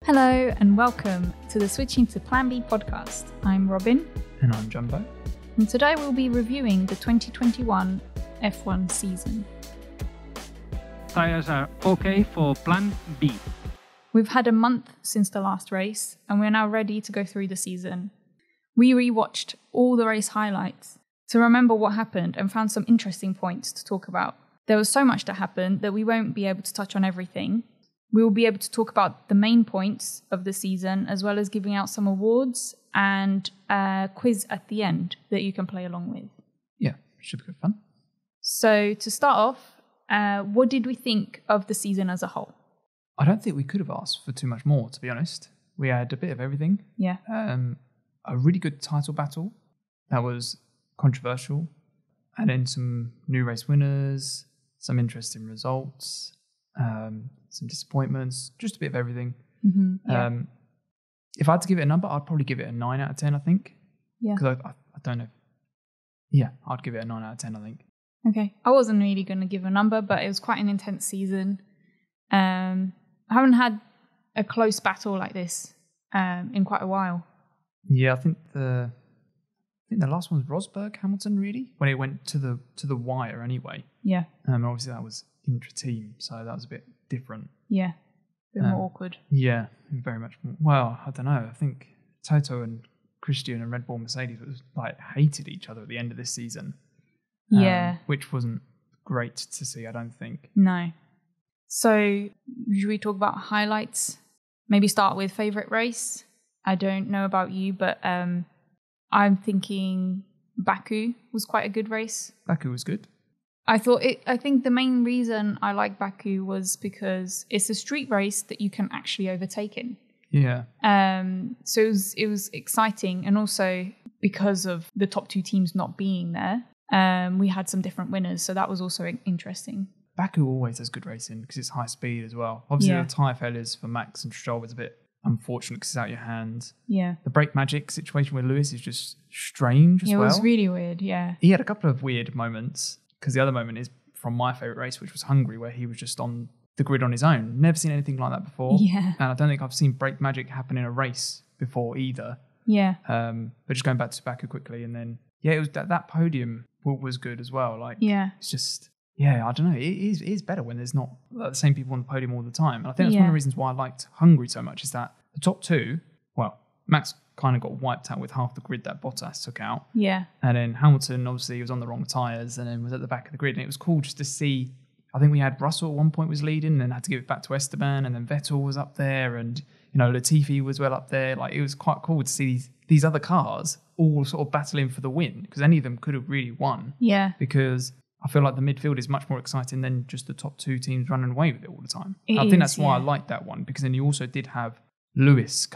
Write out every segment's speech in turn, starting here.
Hello and welcome to the Switching to Plan B podcast. I'm Robin. And I'm Jumbo. And today we'll be reviewing the 2021 F1 season. Tires are okay for Plan B. We've had a month since the last race and we're now ready to go through the season. We rewatched all the race highlights to remember what happened and found some interesting points to talk about. There was so much that happened that we won't be able to touch on everything. We will be able to talk about the main points of the season, as well as giving out some awards and a quiz at the end that you can play along with. Yeah, should be good fun. So to start off, what did we think of the season as a whole? I don't think we could have asked for too much more, to be honest. We had a bit of everything. Yeah. A really good title battle that was controversial. And then some new race winners, some interesting results. Some disappointments, just a bit of everything. Mm-hmm, yeah. If I had to give it a number, I'd probably give it a 9 out of 10, I think. Yeah. Because I don't know. Yeah, I'd give it a 9 out of 10, I think. Okay. I wasn't really going to give a number, but it was quite an intense season. I haven't had a close battle like this in quite a while. Yeah, I think the last one was Rosberg, Hamilton, really, when it went to the wire anyway. Yeah. Obviously that was intra-team, so that was a bit different. Yeah. A bit more awkward. Yeah, very much more. Well, I don't know. I think Toto and Christian and Red Bull Mercedes was hated each other at the end of this season. Yeah. Which wasn't great to see, I don't think. No. So, should we talk about highlights? Maybe start with favourite race? I don't know about you, but I'm thinking Baku was quite a good race. Baku was good. I think the main reason I like Baku was because it's a street race that you can actually overtake in. Yeah. So it was exciting, and also because of the top two teams not being there, we had some different winners, so that was also interesting. Baku always has good racing because it's high speed as well. Obviously, the tyre failures for Max and Stroll was a bit unfortunate because it's out of your hands. Yeah. The brake magic situation with Lewis is just strange as well. It was really weird, yeah. He had a couple of weird moments, because the other moment is from my favourite race, which was Hungary, where he was just on the grid on his own. Never seen anything like that before. Yeah. And I don't think I've seen brake magic happen in a race before either. Yeah. But just going back to Baku quickly, and then, it was that podium was good as well. It's just, I don't know. It is better when there's not the same people on the podium all the time. And I think that's one of the reasons why I liked Hungary so much, is that the top two, Max kind of got wiped out with half the grid that Bottas took out. Yeah. And then Hamilton, obviously, was on the wrong tyres and then was at the back of the grid. And it was cool just to see. I think we had Russell at one point was leading and then had to give it back to Esteban. And then Vettel was up there. And, Latifi was well up there. It was quite cool to see these other cars all sort of battling for the win, because any of them could have really won. Yeah. Because I feel like the midfield is much more exciting than just the top two teams running away with it all the time. I think that's why I liked that one, because then you also did have Lewis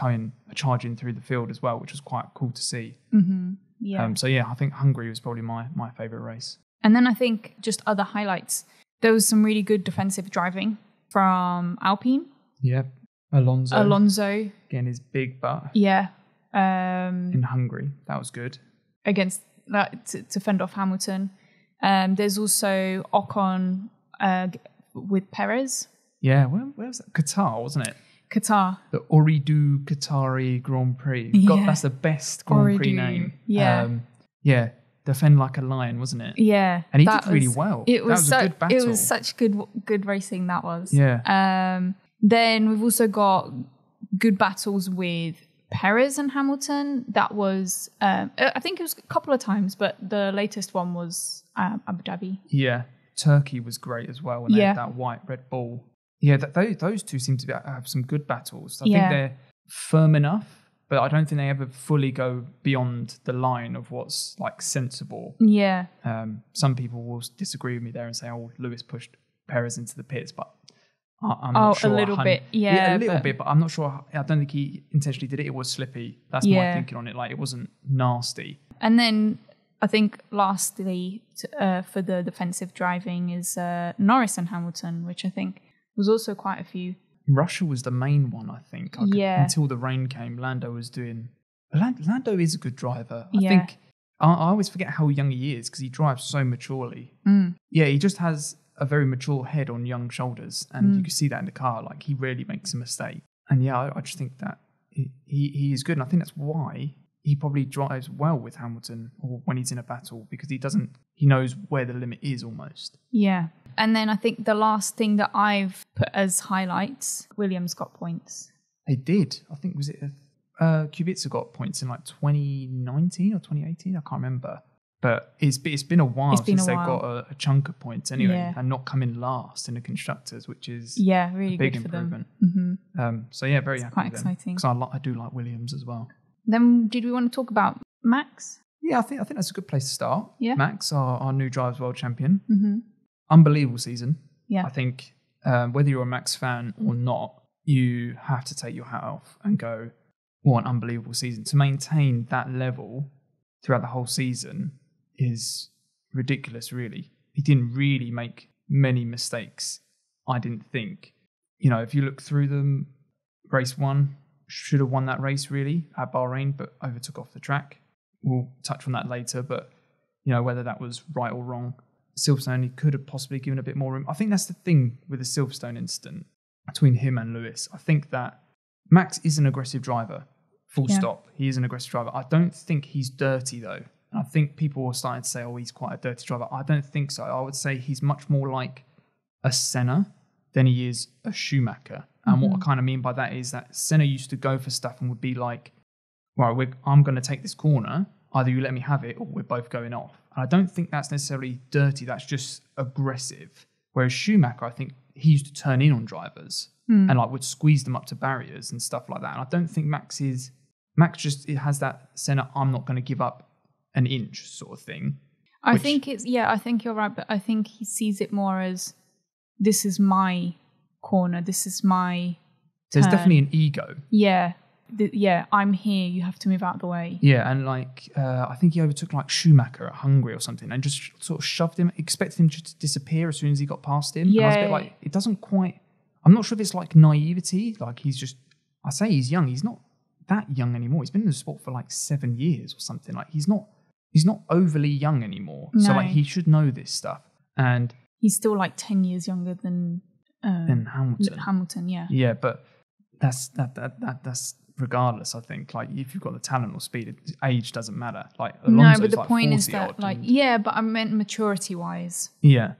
charging through the field as well, which was quite cool to see. Mm-hmm. Yeah. I think Hungary was probably my favourite race. And then I think just other highlights. There was some really good defensive driving from Alpine. Yeah. Alonso. Getting his big butt. Yeah. In Hungary. That was good. Against to fend off Hamilton. There's also Ocon with Perez. Yeah. Where was that? Qatar, wasn't it? Qatar. The Ooredoo Qatari Grand Prix. God, that's the best Grand Prix name. Yeah. Defend like a lion, wasn't it? Yeah. And he did really well. It was a good battle. It was such good racing, that was. Yeah. Then we've also got good battles with Perez and Hamilton. That was, I think it was a couple of times, but the latest one was Abu Dhabi. Yeah. Turkey was great as well when they had that white Red Bull. Yeah, those two seem to have some good battles. I think they're firm enough, but I don't think they ever fully go beyond the line of what's sensible. Yeah. Some people will disagree with me there and say, Lewis pushed Perez into the pits, but I'm not sure. A little bit, a little bit, but I'm not sure. I don't think he intentionally did it. It was slippy. That's my thinking on it. It wasn't nasty. And then I think lastly, for the defensive driving is Norris and Hamilton, which I think was also quite a few. Russia was the main one, I think. Until the rain came, Lando was doing... Lando is a good driver. I think... I always forget how young he is because he drives so maturely. Yeah, he just has a very mature head on young shoulders, and you can see that in the car. He rarely makes a mistake. And yeah, I just think that he is good. And I think that's why he probably drives well with Hamilton or when he's in a battle, because he knows where the limit is almost. Yeah. And then I think the last thing that I've put as highlights, Williams got points. They did. I think, was it Kubica got points in like 2019 or 2018? I can't remember. But it's been a while since they've got a chunk of points anyway, and not come in last in the constructors, which is really a big good for improvement. Them. Mm-hmm. So yeah, very happy. Quite exciting. Because I do like Williams as well. Then did we want to talk about Max? Yeah, I think that's a good place to start. Yeah. Max, our new Drivers' World Champion. Mm-hmm. Unbelievable season. Yeah. I think whether you're a Max fan or not, you have to take your hat off and go, what an unbelievable season. To maintain that level throughout the whole season is ridiculous, really. He didn't really make many mistakes, I didn't think. If you look through them, race 1 should have won that race, really, at Bahrain, but overtook off the track. We'll touch on that later, but, whether that was right or wrong, Silverstone, he could have possibly given a bit more room. I think that's the thing with the Silverstone incident between him and Lewis. I think that Max is an aggressive driver, full stop. He is an aggressive driver. I don't think he's dirty, though. I think people are starting to say, he's quite a dirty driver. I don't think so. I would say he's much more like a Senna than he is a Schumacher. And what I kind of mean by that is that Senna used to go for stuff and would be like, right, I'm going to take this corner. Either you let me have it or we're both going off. And I don't think that's necessarily dirty. That's just aggressive. Whereas Schumacher, I think he used to turn in on drivers and would squeeze them up to barriers and stuff like that. And I don't think Max just has that Senna, I'm not going to give up an inch sort of thing. I think you're right, but I think he sees it more as, this is my corner, this is my There's turn. Definitely an ego. Yeah. I'm here, you have to move out of the way. Yeah, and I think he overtook Schumacher at Hungary or something and just sort of shoved him, expected him to disappear as soon as he got past him. Yeah. And I was a bit it doesn't quite, I'm not sure if it's naivety, he's just, I say he's young, he's not that young anymore. He's been in the sport for 7 years or something. He's not overly young anymore. No. So he should know this stuff. And he's still 10 years younger than Hamilton. Hamilton, yeah. Yeah, but that's regardless, I think. If you've got the talent or speed, age doesn't matter. No, but the point is that but I meant maturity wise. Yeah.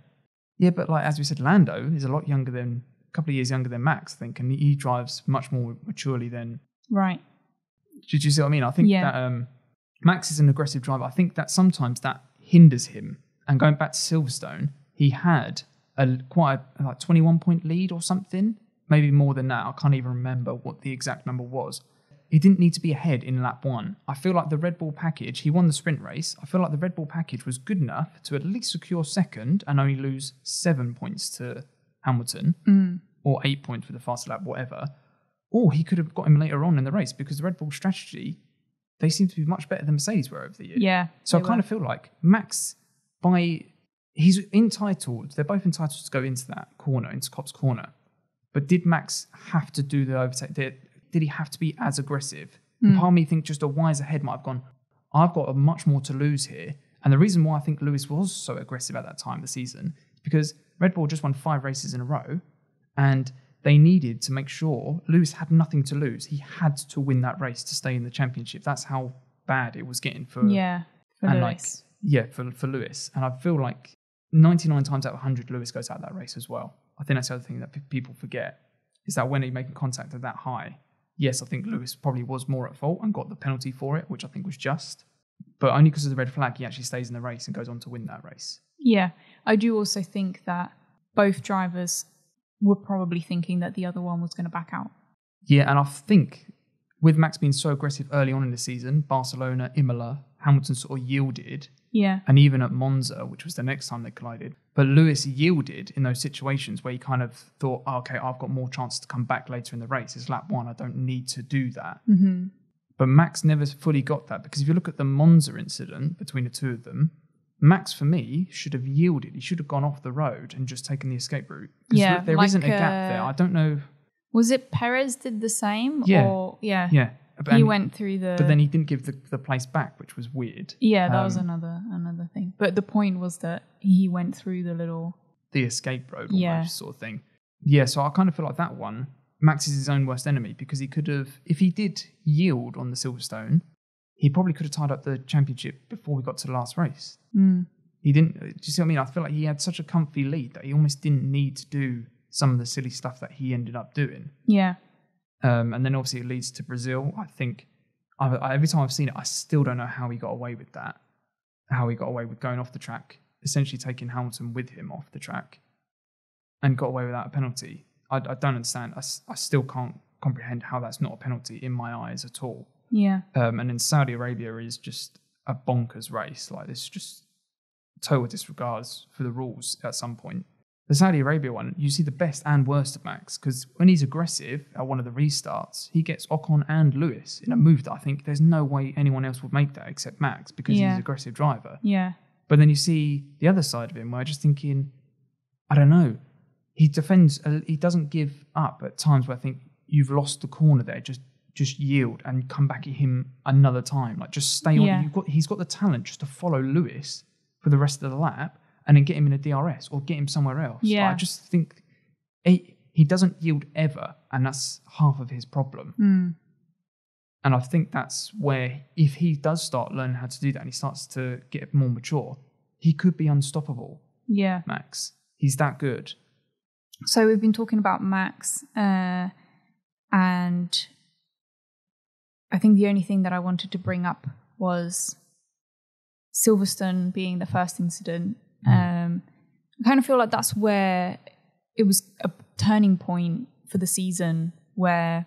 Yeah, but as we said, Lando is a lot younger a couple of years younger than Max, I think, and he drives much more maturely than. Right. Did you see what I mean? I think that Max is an aggressive driver. I think that sometimes that hinders him. And going back to Silverstone, he had quite a 21-point lead or something, maybe more than that. I can't even remember what the exact number was. He didn't need to be ahead in lap 1. I feel like the Red Bull package, he won the sprint race. I feel like the Red Bull package was good enough to at least secure second and only lose 7 points to Hamilton or 8 points with a faster lap, whatever. Or he could have got him later on in the race because the Red Bull strategy, they seem to be much better than Mercedes were over the year. Yeah. So I kind of feel like Max, he's entitled, they're both entitled to go into that corner, into Cop's corner. But did Max have to do the overtake? Did he have to be as aggressive? And part of me think just a wiser head might have gone, I've got much more to lose here. And the reason why I think Lewis was so aggressive at that time of the season is because Red Bull just won 5 races in a row and they needed to make sure Lewis had nothing to lose. He had to win that race to stay in the championship. That's how bad it was getting for Lewis. For Lewis. And I feel like 99 times out of 100, Lewis goes out that race as well. I think that's the other thing that people forget is that when he's making contact at that high, yes, I think Lewis probably was more at fault and got the penalty for it, which I think was just. But only because of the red flag, he actually stays in the race and goes on to win that race. Yeah, I do also think that both drivers were probably thinking that the other one was going to back out. Yeah, and I think with Max being so aggressive early on in the season, Barcelona, Imola, Hamilton sort of yielded. Yeah. And even at Monza, which was the next time they collided. But Lewis yielded in those situations where he kind of thought, okay, I've got more chances to come back later in the race. It's lap 1. I don't need to do that. Mm-hmm. But Max never fully got that because if you look at the Monza incident between the two of them, Max, for me, should have yielded. He should have gone off the road and just taken the escape route. Yeah. There isn't a gap there. I don't know. Was it Perez did the same? Yeah. Or, yeah. Yeah. He went through the... But then he didn't give the place back, which was weird. Yeah, that was another thing. But the point was that he went through the escape road almost sort of thing. Yeah, so I kind of feel like that one, Max is his own worst enemy, because he could have, if he did yield on the Silverstone, he probably could have tied up the championship before we got to the last race. He didn't. Do you see what I mean? I feel like he had such a comfy lead that he almost didn't need to do some of the silly stuff that he ended up doing. Yeah. And then obviously it leads to Brazil. I think every time I've seen it, I still don't know how he got away with that. How he got away with going off the track, essentially taking Hamilton with him off the track, and got away without a penalty. I don't understand. I still can't comprehend how that's not a penalty in my eyes at all. Yeah. And then Saudi Arabia is just a bonkers race. Like, this just total disregards for the rules at some point. The Saudi Arabia one, you see the best and worst of Max, because when he's aggressive at one of the restarts, he gets Ocon and Lewis in a move that I think there's no way anyone else would make that except Max, because he's an aggressive driver. Yeah. But then you see the other side of him, where I'm just thinking, I don't know, he defends, he doesn't give up at times where I think you've lost the corner there, just yield and come back at him another time. Like, just stay on. He's got the talent just to follow Lewis for the rest of the lap and then get him in a DRS or get him somewhere else. Yeah. Like, I just think he doesn't yield ever, and that's half of his problem. And I think that's where, if he does start learning how to do that and he starts to get more mature, he could be unstoppable. Yeah. Max. He's that good. So we've been talking about Max, and I think the only thing that I wanted to bring up was Silverstone being the first incident. I kind of feel like that's where it was a turning point for the season, where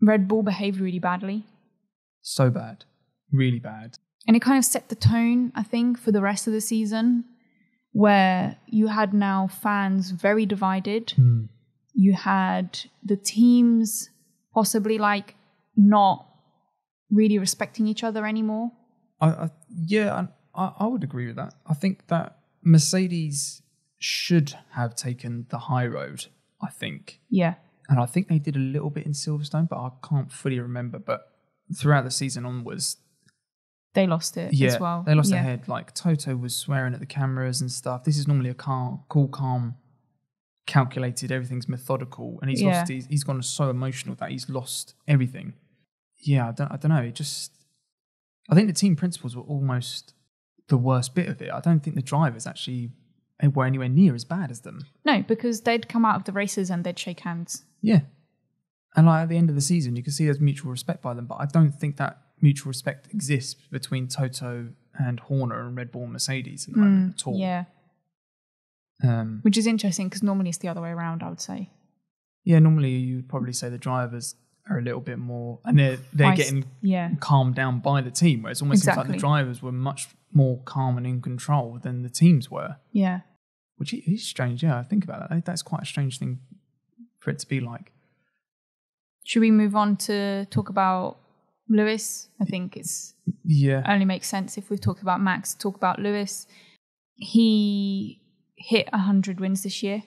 Red Bull behaved really badly. So bad. Really bad. And it kind of set the tone, I think, for the rest of the season, where you had now fans very divided. You had the teams possibly like not really respecting each other anymore. I would agree with that. I think that Mercedes should have taken the high road, I think. Yeah. And I think they did a little bit in Silverstone, but I can't fully remember. But throughout the season onwards, they lost it as well. They lost their head. Like, Toto was swearing at the cameras and stuff. This is normally a cool, calm, calculated, everything's methodical. And he's lost. He's gone so emotional that he's lost everything. Yeah, I don't know. I think the team principals were almost the worst bit of it. I don't think the drivers actually were anywhere near as bad as them. No, because they'd come out of the races and they'd shake hands. Yeah. And like, at the end of the season, you can see there's mutual respect by them, but I don't think that mutual respect exists between Toto and Horner and Red Bull and Mercedes at the moment at all. Yeah. Which is interesting, because normally it's the other way around, I would say. Yeah, normally you'd probably say the drivers are a little bit more, and they're getting calmed down by the team, where it's almost seems like the drivers were much more calm and in control than the teams were. Yeah. Which is strange, I think about that. That's quite a strange thing for it to be like. Should we move on to talk about Lewis? I think it's only makes sense if we've talked about Max, talk about Lewis. He hit 100 wins this year.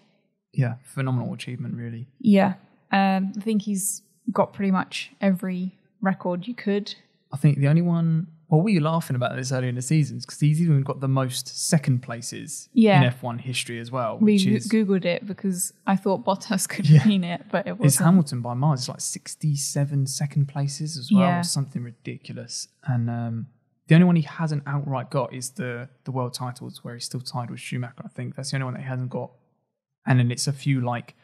Yeah, phenomenal achievement, really. Yeah. I think he's got pretty much every record you could. I think the only one... Well, we were laughing about this earlier in the seasons, because he's even got the most second places in F1 history as well. We Googled it because I thought Bottas could have been it, but it wasn't. It's Hamilton by miles. It's like 67 second places as well, or something ridiculous. And the only one he hasn't outright got is the world titles, where he's still tied with Schumacher, I think. That's the only one that he hasn't got. And then it's a few like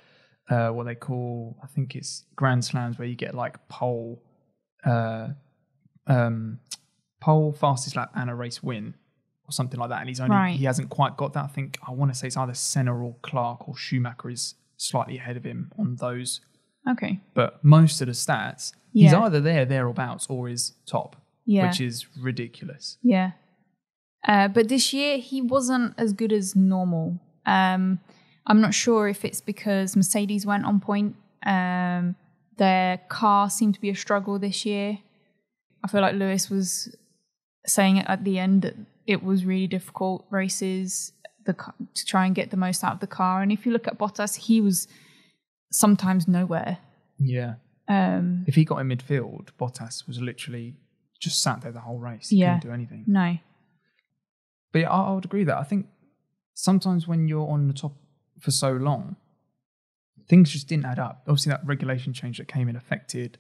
what they call, I think it's Grand Slams, where you get like pole, fastest lap and a race win or something like that. And he hasn't quite got that. I want to say it's either Senna or Clark or Schumacher is slightly ahead of him on those. Okay. But most of the stats, he's either thereabouts, or is top, which is ridiculous. Yeah. But this year he wasn't as good as normal. I'm not sure if it's because Mercedes went on point. Their car seemed to be a struggle this year. I feel like Lewis was saying it at the end that it was really difficult races to try and get the most out of the car. And if you look at Bottas, he was sometimes nowhere. Yeah. If he got in midfield, Bottas was literally just sat there the whole race. He couldn't do anything. No. But yeah, I would agree that I think sometimes when you're on the top for so long, things just didn't add up. Obviously, that regulation change that came in affected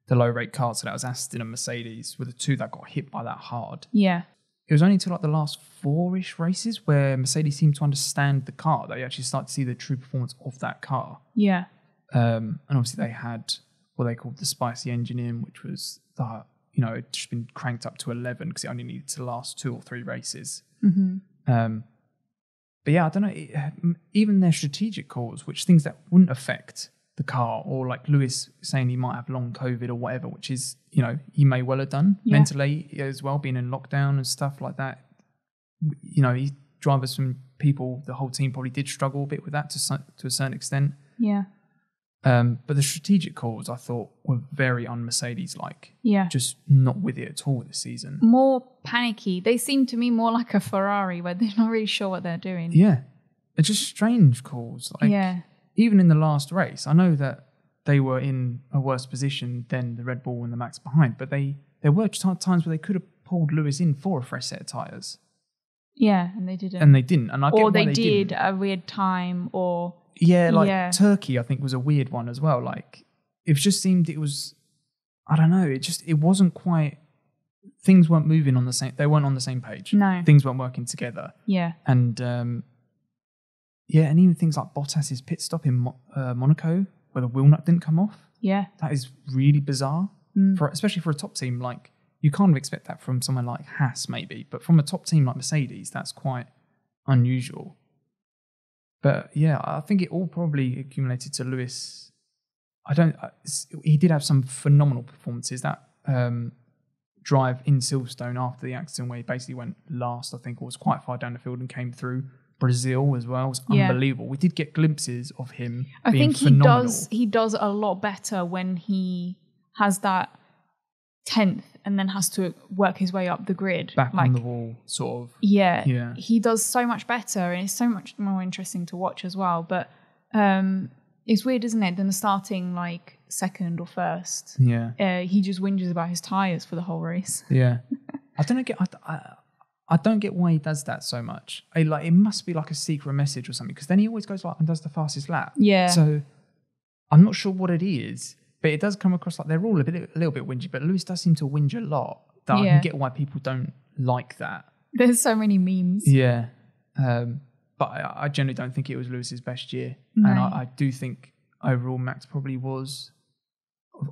the low rate cars. So that was Aston and Mercedes were the two that got hit by that hard. Yeah. It was only until like the last 4-ish races where Mercedes seemed to understand the car that you actually start to see the true performance of that car. Yeah. And obviously they had what they called the spicy engine in, which was the, you know, it'd just been cranked up to 11 because it only needed to last 2 or 3 races. But yeah, I don't know, even their strategic calls, which things that wouldn't affect the car, or like Lewis saying he might have long COVID or whatever, which is, you know, he may well have done mentally as well, being in lockdown and stuff like that. You know, drivers from people, the whole team probably did struggle a bit with that to a certain extent. Yeah. But the strategic calls I thought were very un-Mercedes-like. Yeah. Just not with it at all this season. More panicky. They seem to me more like a Ferrari where they're not really sure what they're doing. Yeah. It's just strange calls. Like, even in the last race, I know that they were in a worse position than the Red Bull and the Max behind, but there were times where they could have pulled Lewis in for a fresh set of tyres. Yeah, and they didn't. And they didn't. And I get or why they they did didn't. a weird time, or... Turkey, I think, was a weird one as well. Like, it just seemed it was, I don't know, it wasn't quite, things weren't moving on the same, they weren't on the same page. No. Things weren't working together. Yeah. And, and even things like Bottas's pit stop in Monaco, where the wheel nut didn't come off. Yeah. That is really bizarre, especially for a top team. Like, you kind of expect that from someone like Haas, maybe, but from a top team like Mercedes, that's quite unusual. But yeah, I think it all probably accumulated to Lewis. He did have some phenomenal performances. That drive in Silverstone after the accident where he basically went last, I think, or was quite far down the field and came through. Brazil as well was unbelievable. We did get glimpses of him being phenomenal. He does a lot better when he has that 10th and then has to work his way up the grid. Back on the wall, sort of. Yeah. He does so much better and it's so much more interesting to watch as well. But it's weird, isn't it? Than starting like second or first. Yeah. He just whinges about his tyres for the whole race. Yeah. I don't get why he does that so much. It must be like a secret message or something, because then he always goes like and does the fastest lap. Yeah. So I'm not sure what it is, but it does come across like they're all a little bit whingy. But Lewis does seem to whinge a lot. That I can get why people don't like that. There's so many memes. Yeah. But I generally don't think it was Lewis's best year. No. And I do think overall Max probably was,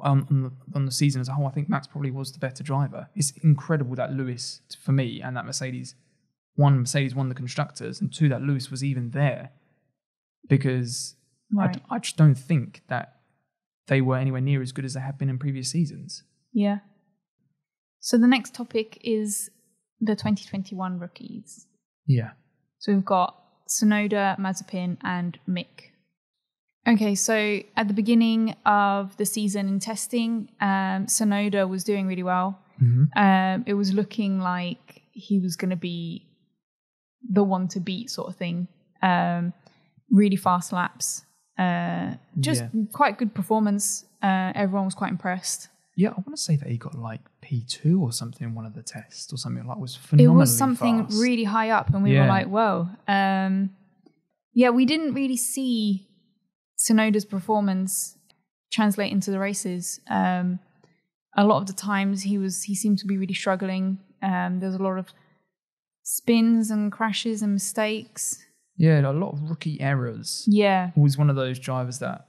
on the season as a whole, I think Max probably was the better driver. It's incredible that Lewis, for me, and that Mercedes won the constructors, and 2, that Lewis was even there, because I just don't think that they were anywhere near as good as they have been in previous seasons. Yeah. So the next topic is the 2021 rookies. Yeah. So we've got Tsunoda, Mazepin, and Mick. Okay, so at the beginning of the season in testing, Tsunoda was doing really well. Mm-hmm. It was looking like he was going to be the one to beat sort of thing. Really fast laps. Quite good performance. Everyone was quite impressed. Yeah, I want to say that he got like P2 or something in one of the tests or something. Like, was phenomenally It was something fast. really high up, and we were like, whoa. We didn't really see Tsunoda's performance translate into the races. A lot of the times he seemed to be really struggling. There's a lot of spins and crashes and mistakes. Yeah, a lot of rookie errors. Yeah. Always one of those drivers that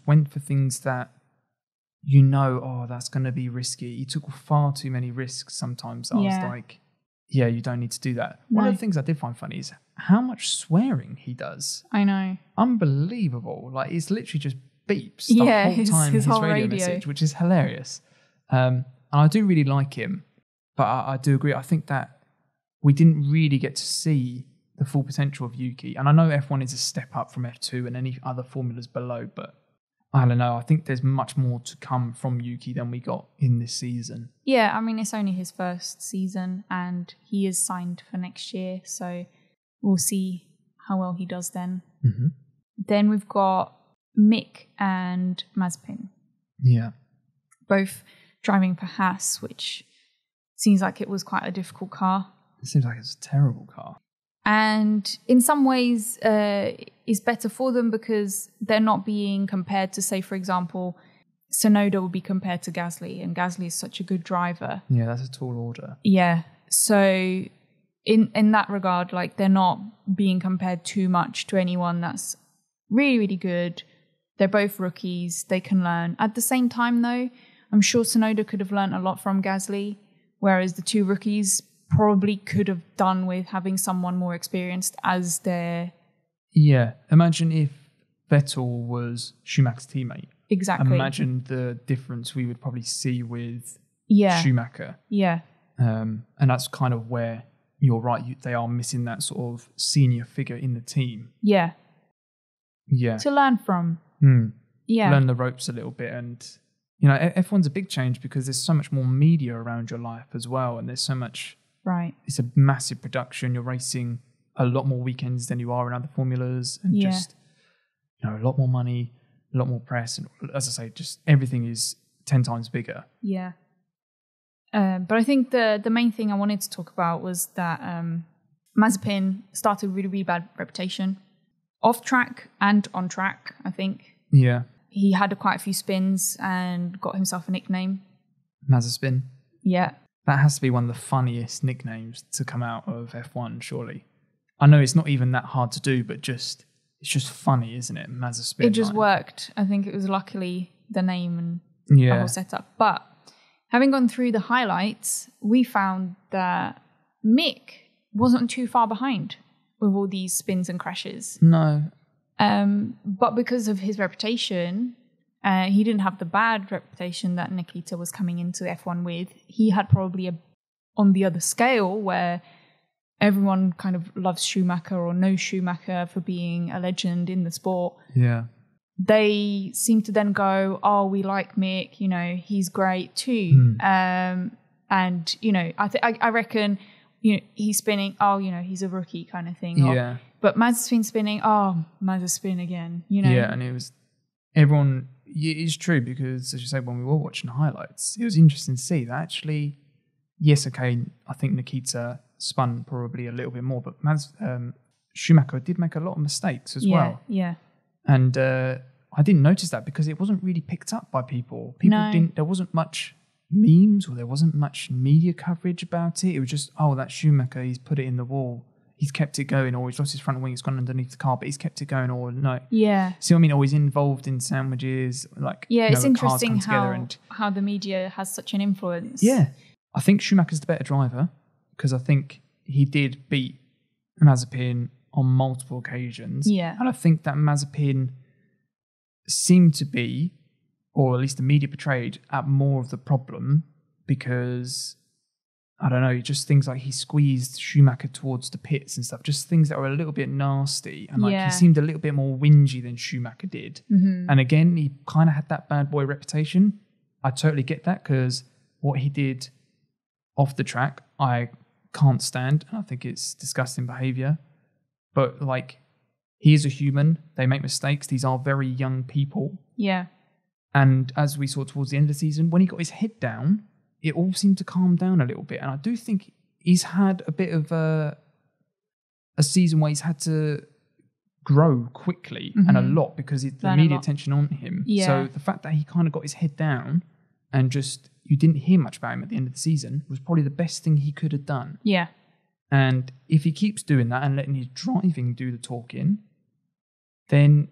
went for things that that's going to be risky. He took far too many risks sometimes. I was like, you don't need to do that. One of the things I did find funny is how much swearing he does. I know. Unbelievable. Like, it's literally just beeps the whole time, his whole radio message, which is hilarious. And I do really like him, but I do agree. I think that we didn't really get to see the full potential of Yuki. And I know F1 is a step up from F2 and any other formulas below, but I don't know. I think there's much more to come from Yuki than we got in this season. Yeah, I mean, it's only his first season and he is signed for next year. So we'll see how well he does then. Mm-hmm. Then we've got Mick and Mazepin. Yeah. Both driving for Haas, which seems like it was quite a difficult car. It seems like it's a terrible car. And in some ways, is better for them because they're not being compared to, say, for example, Tsunoda will be compared to Gasly, and Gasly is such a good driver. Yeah, that's a tall order. Yeah. So in that regard, like, they're not being compared too much to anyone that's really, really good. They're both rookies. They can learn. At the same time, though, I'm sure Tsunoda could have learned a lot from Gasly, whereas the two rookies probably could have done with having someone more experienced as their... Yeah. Imagine if Vettel was Schumacher's teammate. Exactly. Imagine the difference we would probably see with Schumacher. Yeah. And that's kind of where you're right. They are missing that sort of senior figure in the team. Yeah. Yeah. To learn from. Yeah. Learn the ropes a little bit. And, you know, F1's a big change because there's so much more media around your life as well. And there's so much... Right. It's a massive production. You're racing a lot more weekends than you are in other formulas. And just, you know, a lot more money, a lot more press. And as I say, just everything is 10 times bigger. Yeah. But I think the main thing I wanted to talk about was that Mazepin started a really, really bad reputation. Off track and on track, I think. Yeah. He had quite a few spins and got himself a nickname. Mazepin. Yeah. That has to be one of the funniest nicknames to come out of F1, surely. I know it's not even that hard to do, but it's just funny, isn't it? Mazepin. It just worked. I think it was luckily the name and the whole setup. But having gone through the highlights, we found that Mick wasn't too far behind with all these spins and crashes. No. But because of his reputation, he didn't have the bad reputation that Nikita was coming into F1 with. He had probably on the other scale where everyone kind of loves Schumacher or knows Schumacher for being a legend in the sport. Yeah. They seem to then go, oh, we like Mick, you know, he's great too. And, you know, I reckon, you know, he's spinning, oh, you know, he's a rookie kind of thing. Yeah. But Mazepin spinning, oh, Mazepin again, you know. Yeah, and it was, everyone, it's true because, as you say, when we were watching the highlights, it was interesting to see that actually, yes, okay, I think Nikita spun probably a little bit more, but Schumacher did make a lot of mistakes as well. Yeah. And I didn't notice that because it wasn't really picked up by people. There wasn't much memes or there wasn't much media coverage about it. It was just, oh, that's Schumacher, he's put it in the wall. He's kept it going, or he's lost his front wing, it's gone underneath the car, but he's kept it going, or no. Yeah. See what I mean? Or he's involved in sandwiches, like, yeah, it's interesting how the media has such an influence. Yeah. I think Schumacher's the better driver because I think he did beat Mazepin on multiple occasions. Yeah. And I think that Mazepin seemed to be, or at least the media portrayed, at more of the problem because, I don't know, just things like he squeezed Schumacher towards the pits and stuff, just things that were a little bit nasty. And like he seemed a little bit more whingy than Schumacher did. Mm-hmm. And again, he kind of had that bad boy reputation. I totally get that because what he did off the track, I can't stand. And I think it's disgusting behavior. But like, he is a human. They make mistakes. These are very young people. Yeah. And as we saw towards the end of the season, when he got his head down, it all seemed to calm down a little bit. And I do think he's had a bit of a season where he's had to grow quickly and a lot because the media attention on him. Yeah. So the fact that he kind of got his head down and just, you didn't hear much about him at the end of the season was probably the best thing he could have done. Yeah. And if he keeps doing that and letting his driving do the talking, then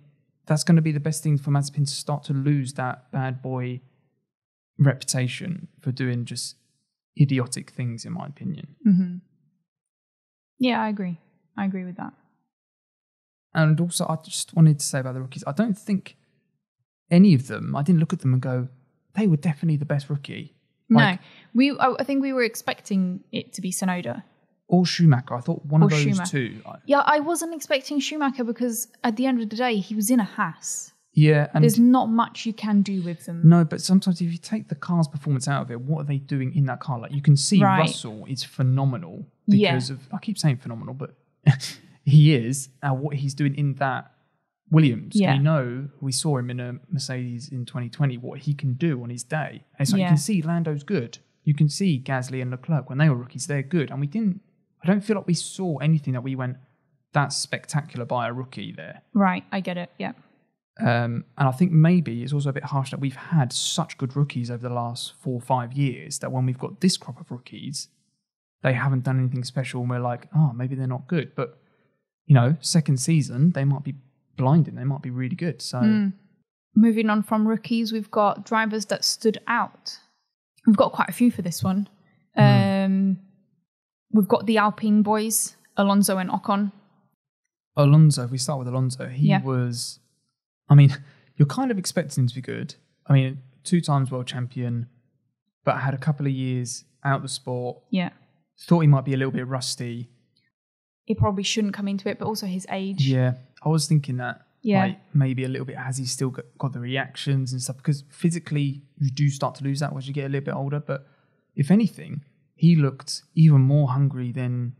that's going to be the best thing for Mazepin to start to lose that bad boy reputation for doing just idiotic things, in my opinion. Mm-hmm. Yeah, I agree with that. And also, I just wanted to say about the rookies, I don't think any of them, I didn't look at them and go, they were definitely the best rookie. Like, no, I think we were expecting it to be Tsunoda. Or Schumacher. I thought one of those two. Yeah, I wasn't expecting Schumacher because at the end of the day, he was in a Haas. Yeah. And there's not much you can do with them. No, but sometimes if you take the car's performance out of it, what are they doing in that car? Like, you can see Russell is phenomenal because of, I keep saying phenomenal, but he is. What he's doing in that Williams. Yeah. We saw him in a Mercedes in 2020, what he can do on his day. And so you can see Lando's good. You can see Gasly and Leclerc, when they were rookies, they're good. And I don't feel like we saw anything that we went, that's spectacular by a rookie there. Right, I get it, yeah. And I think maybe it's also a bit harsh that we've had such good rookies over the last 4 or 5 years that when we've got this crop of rookies, they haven't done anything special and we're like, oh, maybe they're not good. But, second season, they might be blinding. They might be really good. So, moving on from rookies, we've got drivers that stood out. We've got quite a few for this one. We've got the Alpine boys, Alonso and Ocon. Alonso, if we start with Alonso, he was... you're kind of expecting him to be good. 2 times world champion, but had a couple of years out the sport. Yeah. Thought he might be a little bit rusty. He probably shouldn't come into it, but also his age. Yeah, I was thinking that. Yeah. Like, maybe a little bit, has he still got the reactions and stuff? Because physically, you do start to lose that as you get a little bit older. But if anything, he looked even more hungry than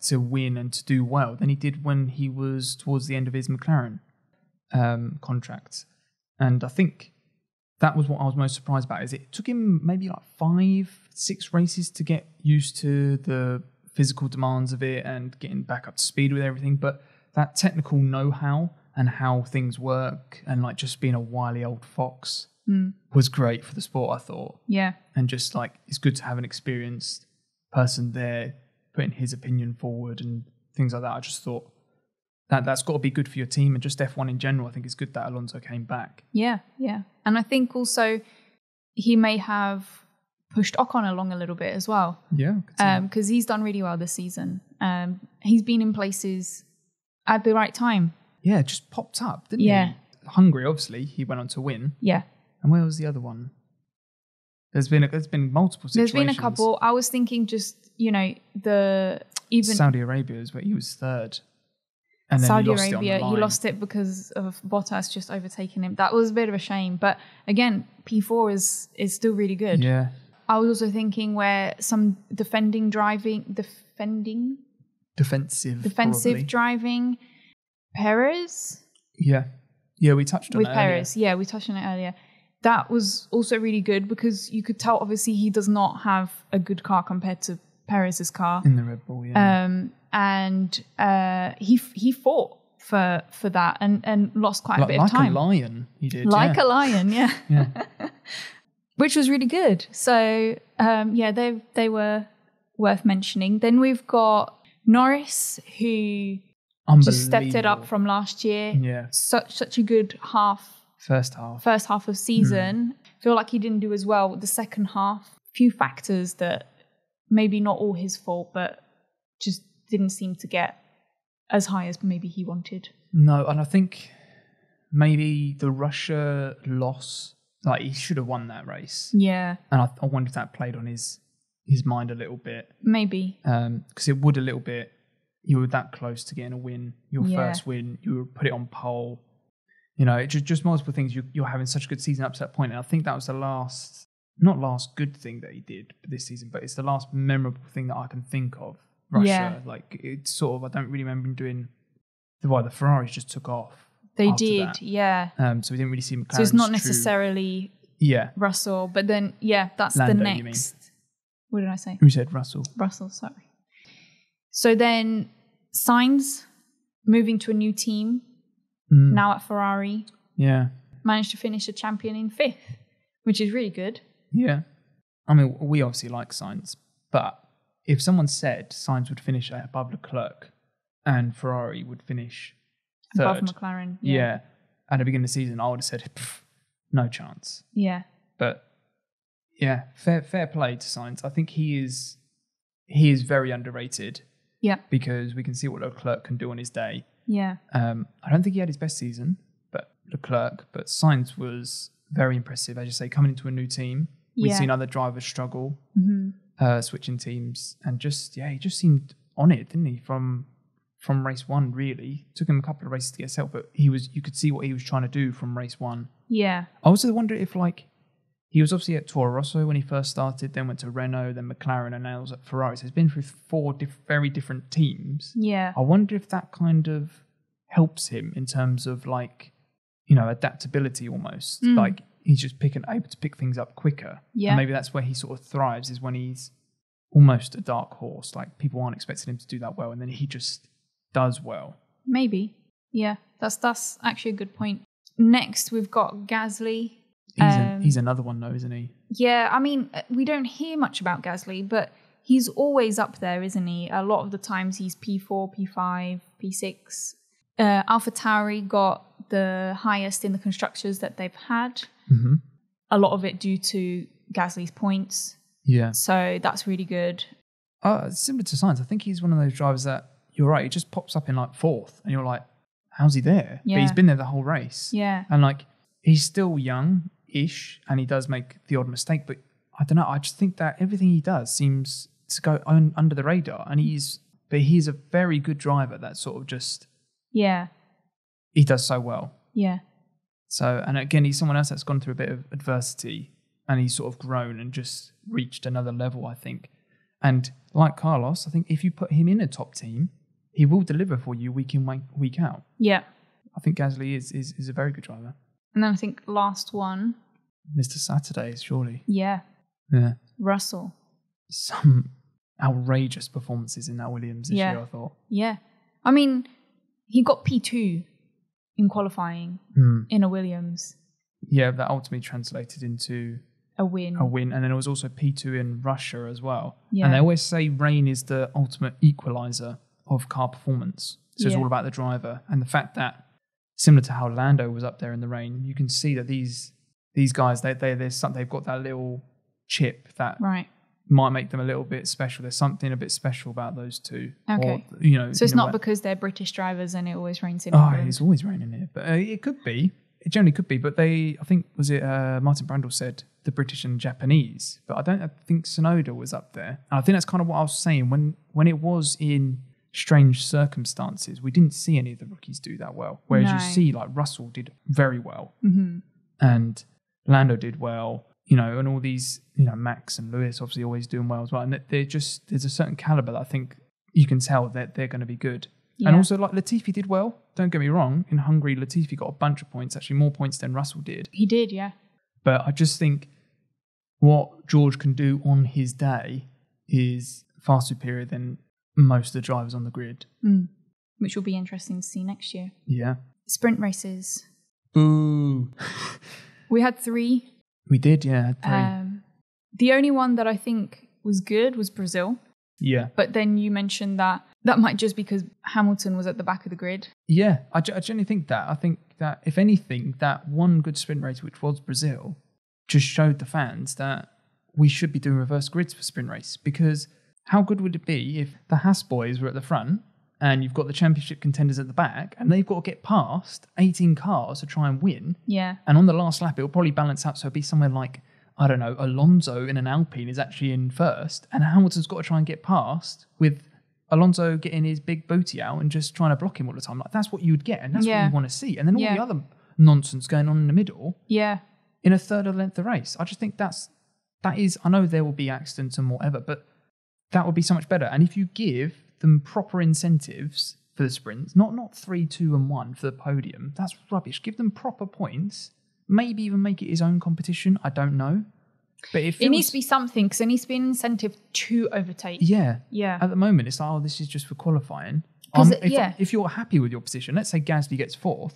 to win and to do well than he did when he was towards the end of his McLaren contract. And I think that was what I was most surprised about, is it took him maybe 5-6 races to get used to the physical demands of it and getting back up to speed with everything. But that technical know-how and how things work and just being a wily old fox was great for the sport, I thought. Yeah. And just it's good to have an experienced person there putting his opinion forward and things like that. I just thought that's got to be good for your team and just F1 in general. I think it's good that Alonso came back. Yeah, yeah. And I think also he may have pushed Ocon along a little bit as well. Yeah. Because he's done really well this season. He's been in places at the right time. Yeah, just popped up, didn't he? Hungary, obviously, he went on to win. Yeah. And where was the other one? There's been multiple situations. There's been a couple. I was thinking just, Saudi Arabia is where he was third. And then Saudi Arabia, he lost it because of Bottas just overtaking him. That was a bit of a shame. But again, P4 is still really good. Yeah. I was also thinking where some defensive probably. driving, Perez. Yeah, we touched on it Perez. earlier. Yeah, we touched on it earlier. That was also really good because you could tell obviously he does not have a good car compared to Perez's car in the Red Bull. Yeah. And he fought for that and lost quite a bit of time. Like a lion, he did. Like a lion, yeah. Yeah. Which was really good. So they were worth mentioning. Then we've got Norris, who just stepped it up from last year. Yeah. Such a good first half of season. Feel like he didn't do as well with the second half. Few factors that maybe not all his fault, but just didn't seem to get as high as maybe he wanted. No, and I think maybe the Russia loss, he should have won that race. Yeah. And I wonder if that played on his mind a little bit. Maybe. Because it would a little bit. You were that close to getting a win, your first win. You put it on pole. Just multiple things. You're having such a good season up to that point. And I think that was the not last good thing that he did this season, but it's the last memorable thing that I can think of. Russia. Yeah. It's sort of, I don't really remember him doing the Ferraris just took off. They did, that. Yeah. So we didn't really see McLaren's so it's not necessarily Russell, but then, that's Lando, the next. What did I say? Who said Russell? Russell, sorry. So then Sainz moving to a new team, now at Ferrari. Yeah. Managed to finish a champion in 5th, which is really good. Yeah. We obviously like Sainz, but if someone said Sainz would finish above Leclerc and Ferrari would finish third, above McLaren, at the beginning of the season, I would have said, no chance. Yeah. But fair play to Sainz. I think he is very underrated. Yeah. Because we can see what Leclerc can do on his day. Yeah. I don't think he had his best season, but Sainz was very impressive. As you say, coming into a new team, we've seen other drivers struggle. Switching teams, and he just seemed on it, didn't he? From race 1, really. Took him a couple of races to get set, but you could see what he was trying to do from race 1. Yeah. I also wonder if he was obviously at Toro Rosso when he first started, then went to Renault, then McLaren, and now he's at Ferrari. So he's been through 4 very different teams. Yeah. I wonder if that kind of helps him in terms of adaptability almost. He's just able to pick things up quicker. Yeah. And maybe that's where he sort of thrives, is when he's almost a dark horse. People aren't expecting him to do that well. And then he just does well. Maybe. Yeah, that's actually a good point. Next, we've got Gasly. He's another one though, isn't he? Yeah, I mean, we don't hear much about Gasly, but he's always up there, isn't he? A lot of the times he's P4, P5, P6. AlphaTauri got the highest in the constructors that they've had. Mm-hmm. A lot of it due to Gasly's points. Yeah. So that's really good. Similar to Sainz, I think he's one of those drivers that, you're right, he just pops up in like 4th and you're like, how's he there? Yeah. But he's been there the whole race. Yeah. And like, he's still young-ish and he does make the odd mistake, but I don't know, I just think that everything he does seems to go under the radar, and he's a very good driver that sort of just... Yeah. He does so well. Yeah. So, and again, he's someone else that's gone through a bit of adversity and he's sort of grown and just reached another level, I think. And like Carlos, I think if you put him in a top team, he will deliver for you week in, week out. Yeah. I think Gasly is a very good driver. And then I think last one. Mr. Saturdays, surely. Yeah. Yeah. Russell. Some outrageous performances in that Williams this year, I thought. Yeah. I mean, he got P2 in qualifying in a Williams. Yeah, that ultimately translated into a win. And then it was also P2 in Russia as well. Yeah. And they always say rain is the ultimate equalizer of car performance. So it's all about the driver. And the fact that, similar to how Lando was up there in the rain, you can see that these guys, they've got that little chip that might make them a little bit special. There's something a bit special about those two. Okay. Or, so it's not because they're British drivers and it always rains in England. It's always raining here. But it could be. It generally could be. But I think, was it Martin Brundle said the British and Japanese? But I think Tsunoda was up there. And I think that's kind of what I was saying. When it was in strange circumstances, we didn't see any of the rookies do that well. Whereas you see, like, Russell did very well. Mm-hmm. And Lando did well. And all these, Max and Lewis obviously always doing well as well. And there's a certain caliber that I think you can tell that they're going to be good. Yeah. And also, like, Latifi did well. Don't get me wrong. In Hungary, Latifi got a bunch of points, actually more points than Russell did. He did, yeah. But I just think what George can do on his day is far superior than most of the drivers on the grid. Which will be interesting to see next year. Yeah. Sprint races. Boo. We had 3. We did, yeah. 3. The only one that I think was good was Brazil. Yeah. But then you mentioned that might just because Hamilton was at the back of the grid. Yeah, I genuinely think that. I think that, if anything, that one good sprint race, which was Brazil, just showed the fans that we should be doing reverse grids for sprint race. Because how good would it be if the Haas boys were at the front and you've got the championship contenders at the back and they've got to get past 18 cars to try and win? Yeah. And on the last lap, it'll probably balance out. So it'll be somewhere like, I don't know, Alonso in an Alpine is actually in first and Hamilton's got to try and get past with Alonso getting his big booty out and just trying to block him all the time. Like, that's what you would get, and that's what you want to see. And then all the other nonsense going on in the middle in a third of the length of the race. I just think that is, I know there will be accidents and whatever, but that would be so much better. And if you give them proper incentives for the sprints, not 3, 2 and 1 for the podium, that's rubbish. Give them proper points. Maybe even make it his own competition. I don't know. But it needs to be something, because there needs to be an incentive to overtake. Yeah. Yeah. At the moment, it's like, this is just for qualifying. If you're happy with your position, let's say Gasly gets 4th,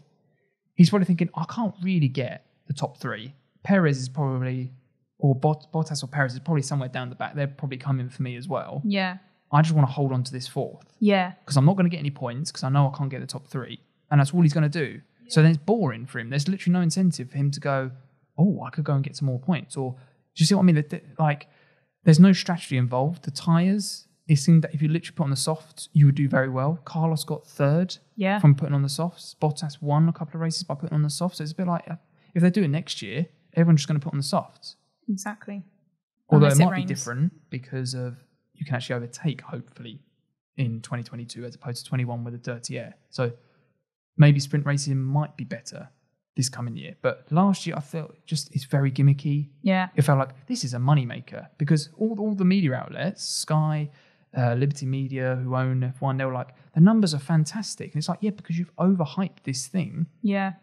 he's probably thinking, I can't really get the top 3. Perez is probably, or Bottas or Perez is probably somewhere down the back. They're probably coming for me as well. Yeah. I just want to hold on to this 4th. Yeah. Because I'm not going to get any points, because I know I can't get the top 3. And that's all he's going to do. Yeah. So then it's boring for him. There's literally no incentive for him to go, I could go and get some more points. Or, do you see what I mean? Like, there's no strategy involved. The tyres, it seemed that if you literally put on the softs, you would do very well. Carlos got 3rd from putting on the softs. Bottas won a couple of races by putting on the softs. So it's a bit like, if they do it next year, everyone's just going to put on the softs. Exactly. Although it might be different because of, you can actually overtake, hopefully, in 2022 as opposed to 21 with the dirty air. So maybe sprint racing might be better this coming year. But last year, I felt it's very gimmicky. Yeah. It felt like this is a moneymaker because all the media outlets, Sky, Liberty Media, who own F1, they were like, the numbers are fantastic. And it's like, yeah, because you've overhyped this thing. Yeah.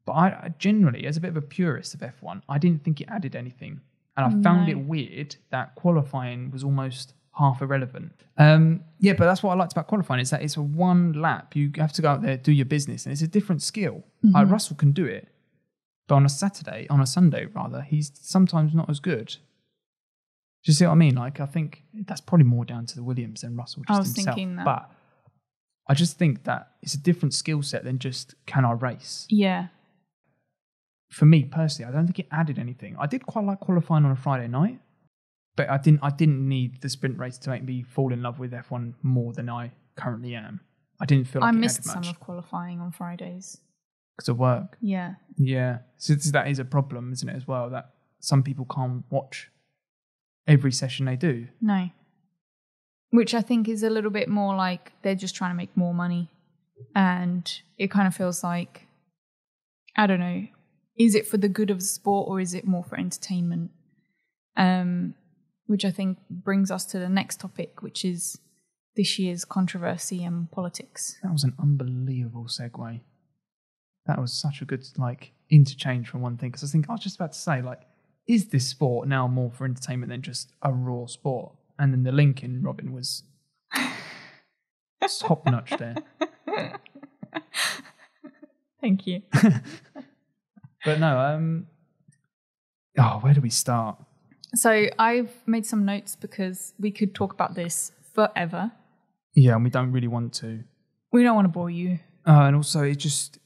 But I generally, as a bit of a purist of F1, I didn't think it added anything. And I found it weird that qualifying was almost half irrelevant. But that's what I liked about qualifying is that it's a one lap. You have to go out there, do your business, and it's a different skill. Like Russell can do it, but on a Sunday, he's sometimes not as good. Do you see what I mean? Like, I think that's probably more down to the Williams than Russell just himself. Thinking that. But I just think that it's a different skill set than just can I race? Yeah. For me personally, I don't think it added anything. I did quite like qualifying on a Friday night, but I didn't need the sprint race to make me fall in love with F1 more than I currently am. I didn't feel like it added much. I missed some of qualifying on Fridays. Because of work? Yeah. Yeah. So that is a problem, isn't it, as well, that some people can't watch every session they do. No. Which I think is a little bit more like they're just trying to make more money. And it kind of feels like, I don't know, is it for the good of the sport or is it more for entertainment? Which I think brings us to the next topic, which is this year's controversy and politics. That was an unbelievable segue. That was such a good interchange from one thing. Because I was just about to say, is this sport now more for entertainment than just a raw sport? And then the link in Robin was top notch there. Thank you. But no, where do we start? So I've made some notes because we could talk about this forever. Yeah, and we don't really want to. We don't want to bore you. And also, there's just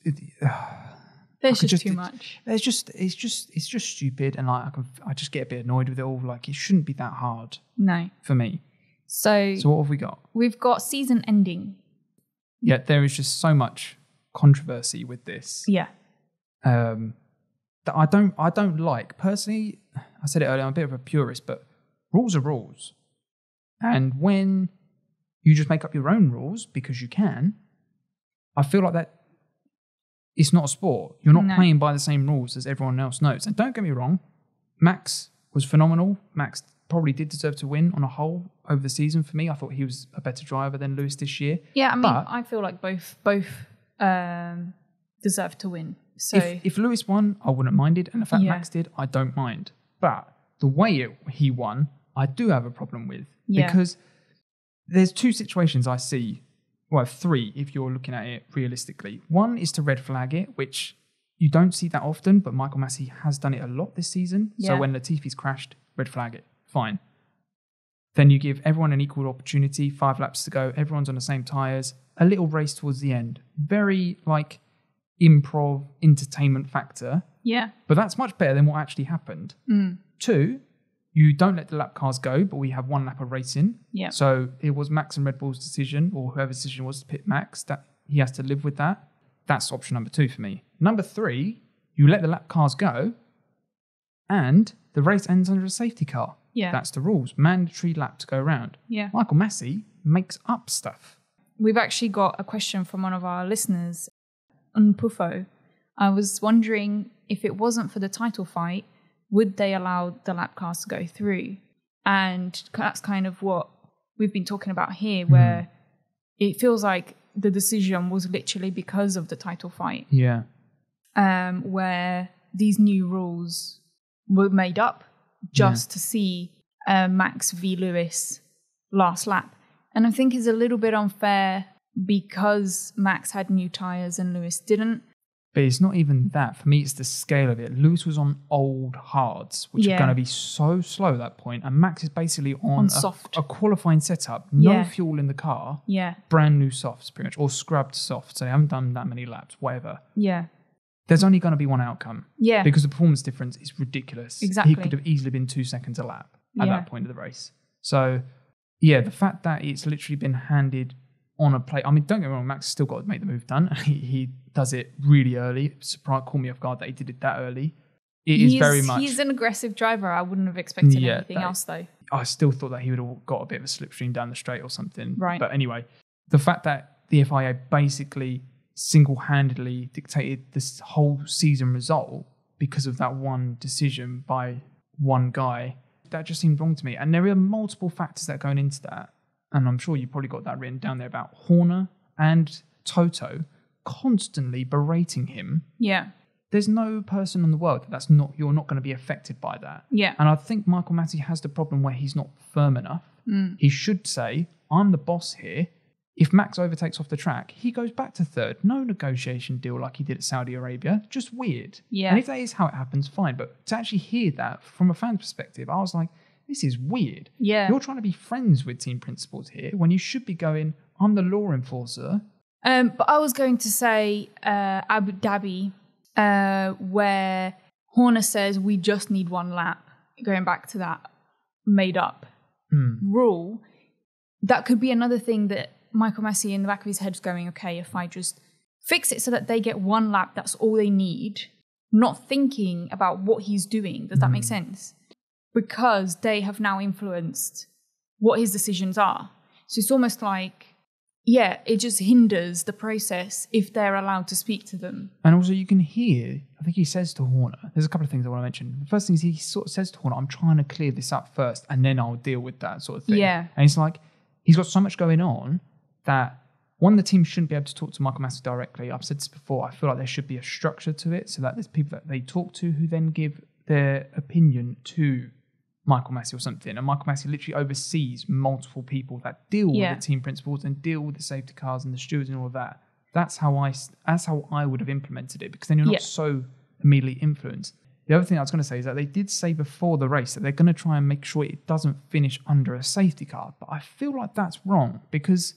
too much. It's just stupid, and I just get a bit annoyed with it all. It shouldn't be that hard. No, for me. So what have we got? We've got season ending. Yeah, there is just so much controversy with this. Yeah. That I don't like personally. I said it earlier. I'm a bit of a purist, but rules are rules, and when you just make up your own rules because you can, I feel like that. It's not a sport. You're not playing by the same rules as everyone else knows. And don't get me wrong, Max was phenomenal. Max probably did deserve to win on a whole over the season for me. I thought he was a better driver than Lewis this year. Yeah, I feel like both deserve to win. So if Lewis won, I wouldn't mind it. And the fact Max did, I don't mind. But the way he won, I do have a problem with. Yeah. Because there's two situations I see. Well, three, if you're looking at it realistically. One is to red flag it, which you don't see that often, but Michael Massey has done it a lot this season. Yeah. So when Latifi's crashed, red flag it. Fine. Then you give everyone an equal opportunity, 5 laps to go, everyone's on the same tyres, a little race towards the end. Very, improv, entertainment factor. Yeah. But that's much better than what actually happened. 2, you don't let the lap cars go, but we have 1 lap of racing. Yeah. So it was Max and Red Bull's decision, or whoever's decision was to pit Max, that he has to live with that. That's option number 2 for me. Number 3, you let the lap cars go, and the race ends under a safety car. Yeah. That's the rules. Mandatory lap to go around. Yeah. Michael Massey makes up stuff. We've actually got a question from one of our listeners, Unpufo. I was wondering if it wasn't for the title fight, would they allow the lap cars to go through? And that's kind of what we've been talking about here, where it feels like the decision was literally because of the title fight. Yeah. Where these new rules were made up just to see Max v Lewis last lap. And I think it's a little bit unfair because Max had new tyres and Lewis didn't. But it's not even that. For me, it's the scale of it. Lewis was on old hards, which are going to be so slow at that point. And Max is basically on a qualifying setup. No fuel in the car. Yeah. Brand new softs, pretty much. Or scrubbed softs. So they haven't done that many laps, whatever. Yeah. There's only going to be one outcome. Yeah. Because the performance difference is ridiculous. Exactly. He could have easily been 2 seconds a lap at that point of the race. So, yeah, the fact that it's literally been handed on a plate. I mean, don't get me wrong, Max still got to make the move done. He does it really early. Surprise, caught me off guard that he did it that early. He's very much... He's an aggressive driver. I wouldn't have expected anything else, though. I still thought that he would have got a bit of a slipstream down the straight or something. Right. But anyway, the fact that the FIA basically single-handedly dictated this whole season result because of that one decision by one guy, that just seemed wrong to me. And there are multiple factors that are going into that. And I'm sure you probably got that written down there about Horner and Toto constantly berating him. Yeah. there's no person in the world you're not going to be affected by that. Yeah. And I think Michael Masi has the problem where he's not firm enough. He should say, I'm the boss here. If Max overtakes off the track, he goes back to third. No negotiation deal like he did at Saudi Arabia. Just weird. Yeah. And if that is how it happens, fine. But to actually hear that from a fan's perspective, I was like, this is weird. Yeah. You're trying to be friends with team principals here when you should be going, I'm the law enforcer. But I was going to say Abu Dhabi, where Horner says we just need one lap, going back to that made up rule. That could be another thing that Michael Masi in the back of his head is going, okay, if I just fix it so that they get one lap, that's all they need, not thinking about what he's doing. Does that make sense? Because they have now influenced what his decisions are. So it's almost like, yeah, it just hinders the process if they're allowed to speak to them. And also you can hear, I think he says to Horner, there's a couple of things I want to mention. The first thing is he sort of says to Horner, I'm trying to clear this up first and then I'll deal with that sort of thing. Yeah. And it's like, he's got so much going on that one, the team shouldn't be able to talk to Michael Masi directly. I've said this before, I feel like there should be a structure to it so that there's people that they talk to who then give their opinion to Michael Masi or something. And Michael Masi literally oversees multiple people that deal with the team principals and deal with the safety cars and the stewards and all of that. That's how I would have implemented it, because then you're not so immediately influenced. The other thing I was going to say is that they did say before the race that they're going to try and make sure it doesn't finish under a safety car. But I feel like that's wrong, because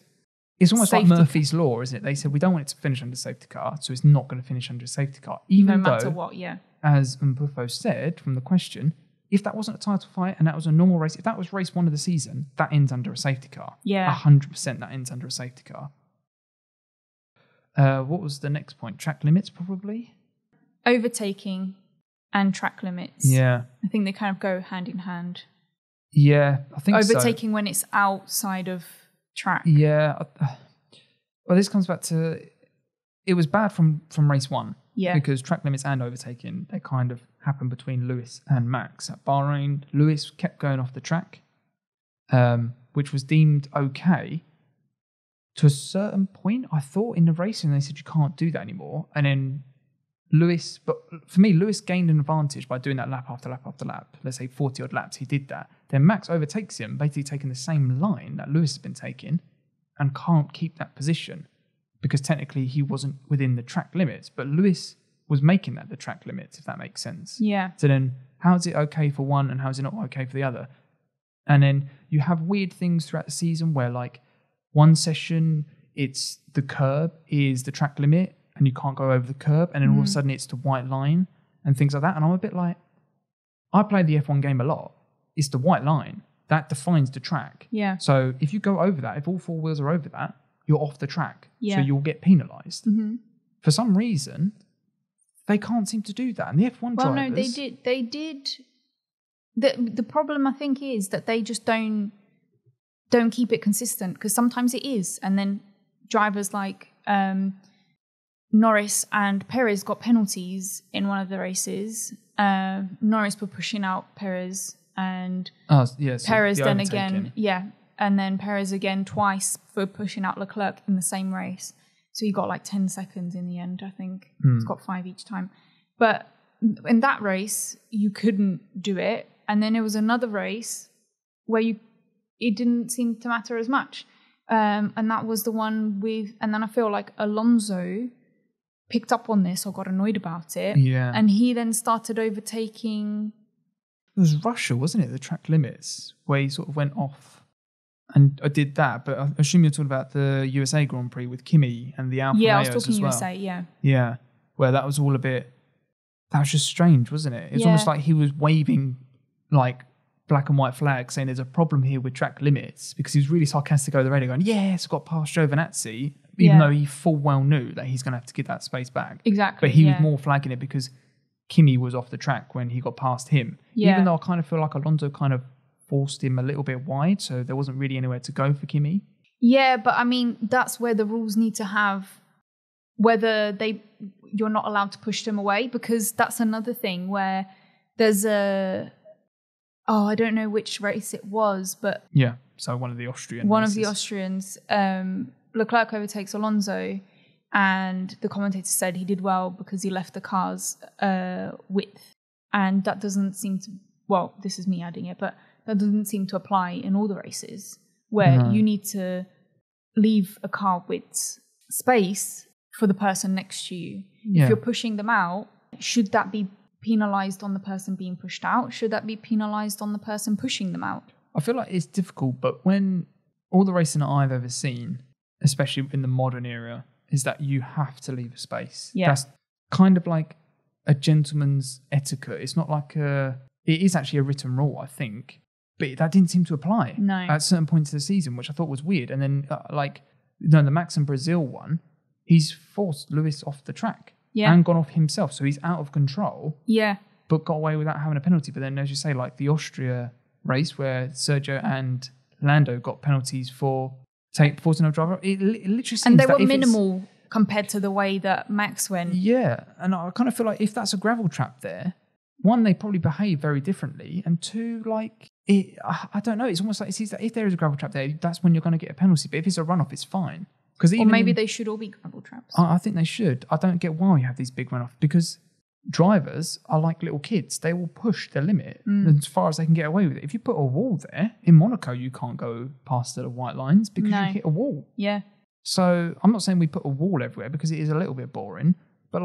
it's almost like Murphy's Law, isn't it? They said we don't want it to finish under a safety car, so it's not going to finish under a safety car. Even no matter what, as Mpufo said from the question, if that wasn't a title fight and that was a normal race, if that was race one of the season, that ends under a safety car. Yeah. 100% that ends under a safety car. What was the next point? Track limits, probably? Overtaking and track limits. Yeah. I think they kind of go hand in hand. Yeah, I think Overtaking when it's outside of track. Yeah. Well, this comes back to, it was bad from race one. Yeah. Because track limits and overtaking, they kind of happened between Lewis and Max. At Bahrain, Lewis kept going off the track, which was deemed okay to a certain point. I thought in the racing, they said you can't do that anymore. And then Lewis, but for me, Lewis gained an advantage by doing that lap after lap after lap. Let's say 40 odd laps, he did that. Then Max overtakes him, basically taking the same line that Lewis has been taking, and can't keep that position, because technically he wasn't within the track limits, but Lewis was making that the track limits, if that makes sense. Yeah. So then how is it okay for one and how is it not okay for the other? And then you have weird things throughout the season where, like, one session it's the curb is the track limit and you can't go over the curb, and then all of a sudden it's the white line and things like that. And I'm a bit like, I play the F1 game a lot. It's the white line that defines the track. Yeah. So if you go over that, if all four wheels are over that, you're off the track. Yeah. So you'll get penalised. Mm-hmm. For some reason, they can't seem to do that. And the F1 drivers... Well, no, they did. The problem, I think, is that they just don't keep it consistent, because sometimes it is. And then drivers like Norris and Perez got penalties in one of the races. Norris for pushing out Perez, and Perez then again, and then Perez again twice for pushing out Leclerc in the same race. So you got like 10 seconds in the end, I think. It's got 5 each time. But in that race, you couldn't do it. And then there was another race where it didn't seem to matter as much. And that was the one with... And then I feel like Alonso picked up on this or got annoyed about it. Yeah. And he then started overtaking... It was Russia, wasn't it? The track limits, where he sort of went off. And I did that, but I assume you're talking about the USA Grand Prix with Kimi and the Alfa Romeos as well. Yeah, I was talking USA, yeah. Yeah, where that was all a bit... That was just strange, wasn't it? It's almost like he was waving like black and white flags saying there's a problem here with track limits, because he was really sarcastic over the radio going, yes, I've got past Giovinazzi, even though he full well knew that he's going to have to give that space back. Exactly, But he was more flagging it because Kimi was off the track when he got past him. Yeah. Even though I kind of feel like Alonso kind of forced him a little bit wide, so there wasn't really anywhere to go for Kimi. Yeah, but I mean, that's where the rules need to have whether you're not allowed to push them away, because that's another thing where there's I don't know which race it was, but so one of the Austrians, Leclerc overtakes Alonso, and the commentator said he did well because he left the car's width. And that doesn't seem to, well, this is me adding it, but that doesn't seem to apply in all the races where you need to leave a car width space for the person next to you. If you're pushing them out, should that be penalised on the person being pushed out? Should that be penalised on the person pushing them out? I feel like it's difficult, but when all the racing that I've ever seen, especially in the modern era, is that you have to leave a space. Yeah. That's kind of like a gentleman's etiquette. It's not like it is actually a written rule, I think, but that didn't seem to apply at certain points of the season, which I thought was weird. And then the Max and Brazil one, he's forced Lewis off the track and gone off himself. So he's out of control. Yeah. But got away without having a penalty. But then, as you say, like the Austria race where Sergio and Lando got penalties for forcing a driver, it literally seems and they were minimal compared to the way that Max went. Yeah, and I kind of feel like if that's a gravel trap there, one, they probably behave very differently, and two, I don't know, it's almost like it seems that if there is a gravel trap there, that's when you're going to get a penalty. But if it's a runoff, it's fine. Or maybe they should all be gravel traps. I think they should. I don't get why you have these big runoffs, because drivers are like little kids. They will push the limit as far as they can get away with it. If you put a wall there, in Monaco, you can't go past the white lines because you hit a wall. Yeah. So I'm not saying we put a wall everywhere because it is a little bit boring, but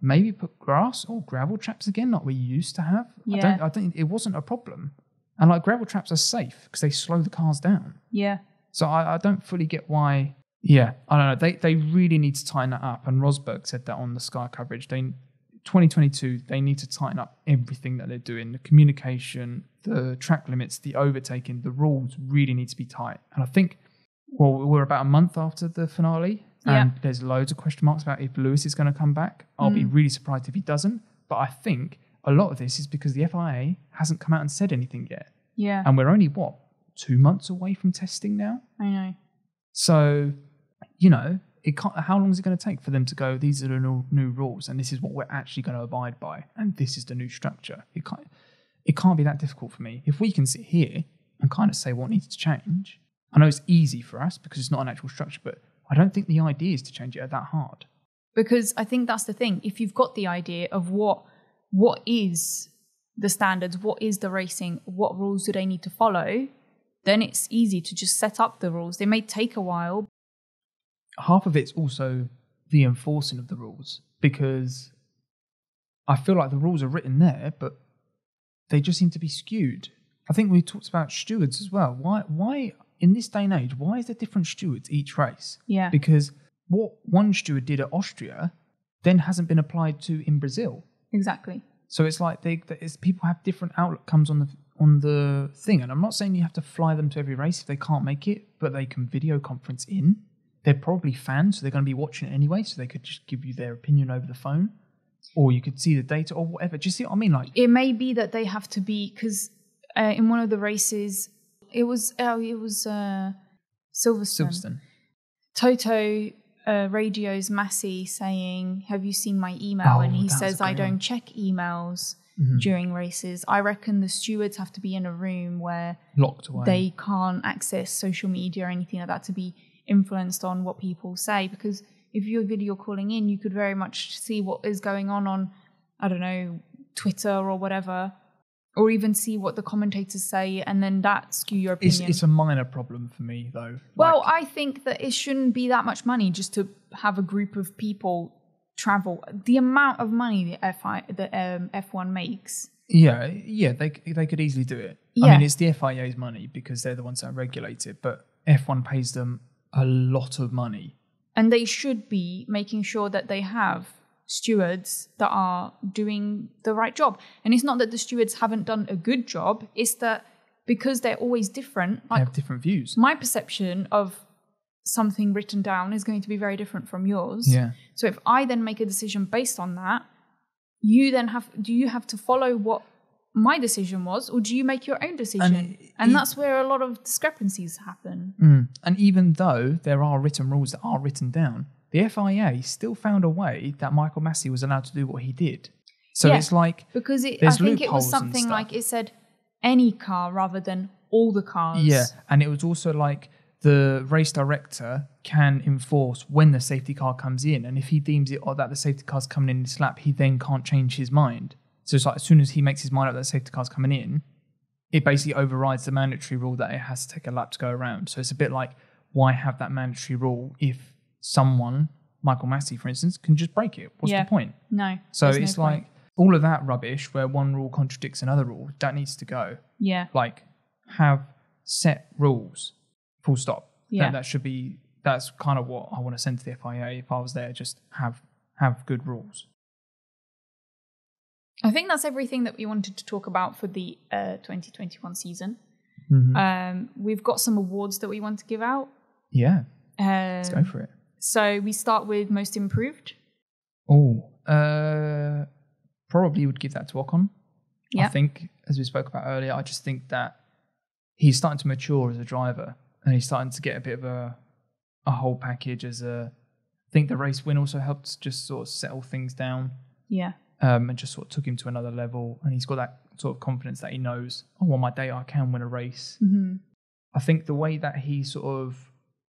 maybe put grass or gravel traps again like we used to have. Yeah. I don't, it wasn't a problem. And gravel traps are safe because they slow the cars down. Yeah. So I don't fully get why. Yeah, I don't know. They really need to tighten that up. And Rosberg said that on the Sky coverage. 2022, they need to tighten up everything that they're doing. The communication, the track limits, the overtaking, the rules really need to be tight. And I think, we're about a month after the finale, and there's loads of question marks about if Lewis is going to come back. I'll be really surprised if he doesn't. But I think a lot of this is because the FIA hasn't come out and said anything yet. Yeah. And we're only, 2 months away from testing now? I know. So, how long is it going to take for them to go, these are the new rules and this is what we're actually going to abide by and this is the new structure? It can't be that difficult for me. If we can sit here and kind of say what needs to change, I know it's easy for us because it's not an actual structure, but I don't think the idea is to change it that hard. Because I think that's the thing. If you've got the idea of what is the standards, what is the racing, what rules do they need to follow, then it's easy to just set up the rules. They may take a while. Half of it's also the enforcing of the rules, because I feel like the rules are written there, but they just seem to be skewed. I think we talked about stewards as well. Why in this day and age, why is there different stewards each race? Yeah. Because what one steward did at Austria then hasn't been applied to in Brazil. Exactly. So it's like people have different outcomes on the thing. And I'm not saying you have to fly them to every race if they can't make it, but they can video conference in. They're probably fans, so they're going to be watching it anyway, so they could just give you their opinion over the phone. Or you could see the data or whatever. Do you see what I mean? It may be that they have to be, because in one of the races, it was Silverstone. Toto radios Massey saying, "Have you seen my email?" And he says, "I don't check emails during races." I reckon the stewards have to be in a room where locked away. They can't access social media or anything like that to be influenced on what people say, because if you're video calling in, you could very much see what is going on, I don't know, Twitter or whatever, or even see what the commentators say, and then that skew your opinion. It's a minor problem for me, though. Well, I think that it shouldn't be that much money just to have a group of people travel. The amount of money the F1 makes. Yeah, they could easily do it. Yeah. I mean, it's the FIA's money because they're the ones that regulate it, but F1 pays them a lot of money. And they should be making sure that they have stewards that are doing the right job. And it's not that the stewards haven't done a good job, it's that because they're always different. They have different views. My perception of something written down is going to be very different from yours. Yeah. So if I then make a decision based on that, do you have to follow what my decision was, or do you make your own decision? And that's where a lot of discrepancies happen. And even though there are written rules that are written down, the FIA still found a way that Michael Massey was allowed to do what he did. So it's like, because I think it was something like it said any car rather than all the cars. Yeah, and it was also like the race director can enforce when the safety car comes in. And if he deems it that the safety car's coming in this lap, he then can't change his mind. So it's like as soon as he makes his mind up that the safety car's coming in, it basically overrides the mandatory rule that it has to take a lap to go around. So it's a bit like, why have that mandatory rule if someone, Michael Massey, for instance, can just break it? What's the point? No. So it's no like all of that rubbish where one rule contradicts another rule, that needs to go. Yeah. Like, have set rules, full stop. Yeah. That's kind of what I want to send to the FIA if I was there, just have good rules. I think that's everything that we wanted to talk about for the 2021 season. Mm-hmm. We've got some awards that we want to give out. Yeah. Let's go for it. So we start with most improved. Oh, probably would give that to Ocon. Yeah. I think, as we spoke about earlier, I just think that he's starting to mature as a driver and he's starting to get a bit of a whole package I think the race win also helped just sort of settle things down. Yeah. And just sort of took him to another level. And he's got that sort of confidence that he knows, on my day I can win a race. Mm-hmm. I think the way that he sort of,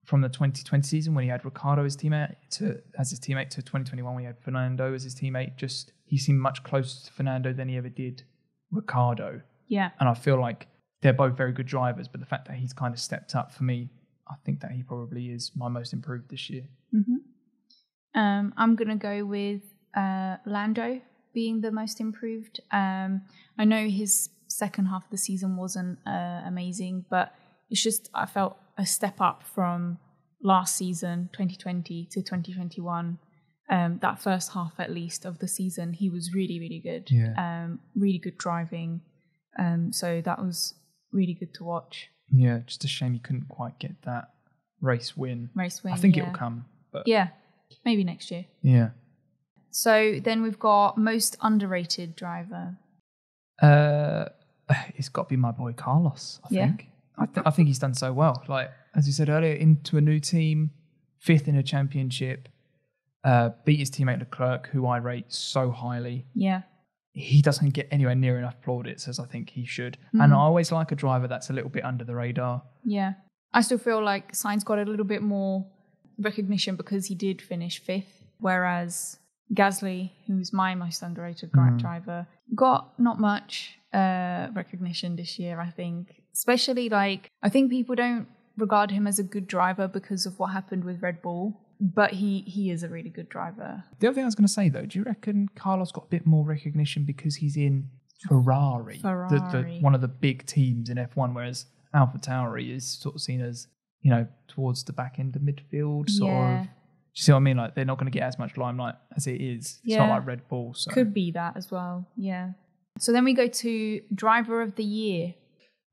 from the 2020 season when he had Ricardo as his teammate to 2021 when he had Fernando as his teammate, just he seemed much closer to Fernando than he ever did Ricardo. Yeah. And I feel like they're both very good drivers, but the fact that he's kind of stepped up for me, I think that he probably is my most improved this year. Mm-hmm. I'm going to go with Lando being the most improved. I know his second half of the season wasn't amazing, but it's just I felt a step up from last season, 2020 to 2021. That first half, at least, of the season, he was really, really good. Yeah. Really good driving. So that was really good to watch. Yeah, just a shame he couldn't quite get that race win. I think it'll come. But yeah, maybe next year. Yeah. So then we've got most underrated driver. It's got to be my boy Carlos, I think. I think he's done so well. Like, as you said earlier, into a new team, 5th in a championship, beat his teammate Leclerc, who I rate so highly. Yeah. He doesn't get anywhere near enough plaudits as I think he should. And I always like a driver that's a little bit under the radar. Yeah. I still feel like Sainz got a little bit more recognition because he did finish 5th, whereas Gasly, who's my most underrated driver, got not much recognition this year, I think. Especially, I think people don't regard him as a good driver because of what happened with Red Bull, but he is a really good driver. The other thing I was going to say, though, do you reckon Carlos got a bit more recognition because he's in Ferrari. One of the big teams in F1, whereas AlphaTauri is sort of seen as, towards the back end of midfield, sort of. Do you see what I mean? Like, they're not going to get as much limelight as it is. It's not like Red Bull. So. Could be that as well, yeah. So then we go to Driver of the Year.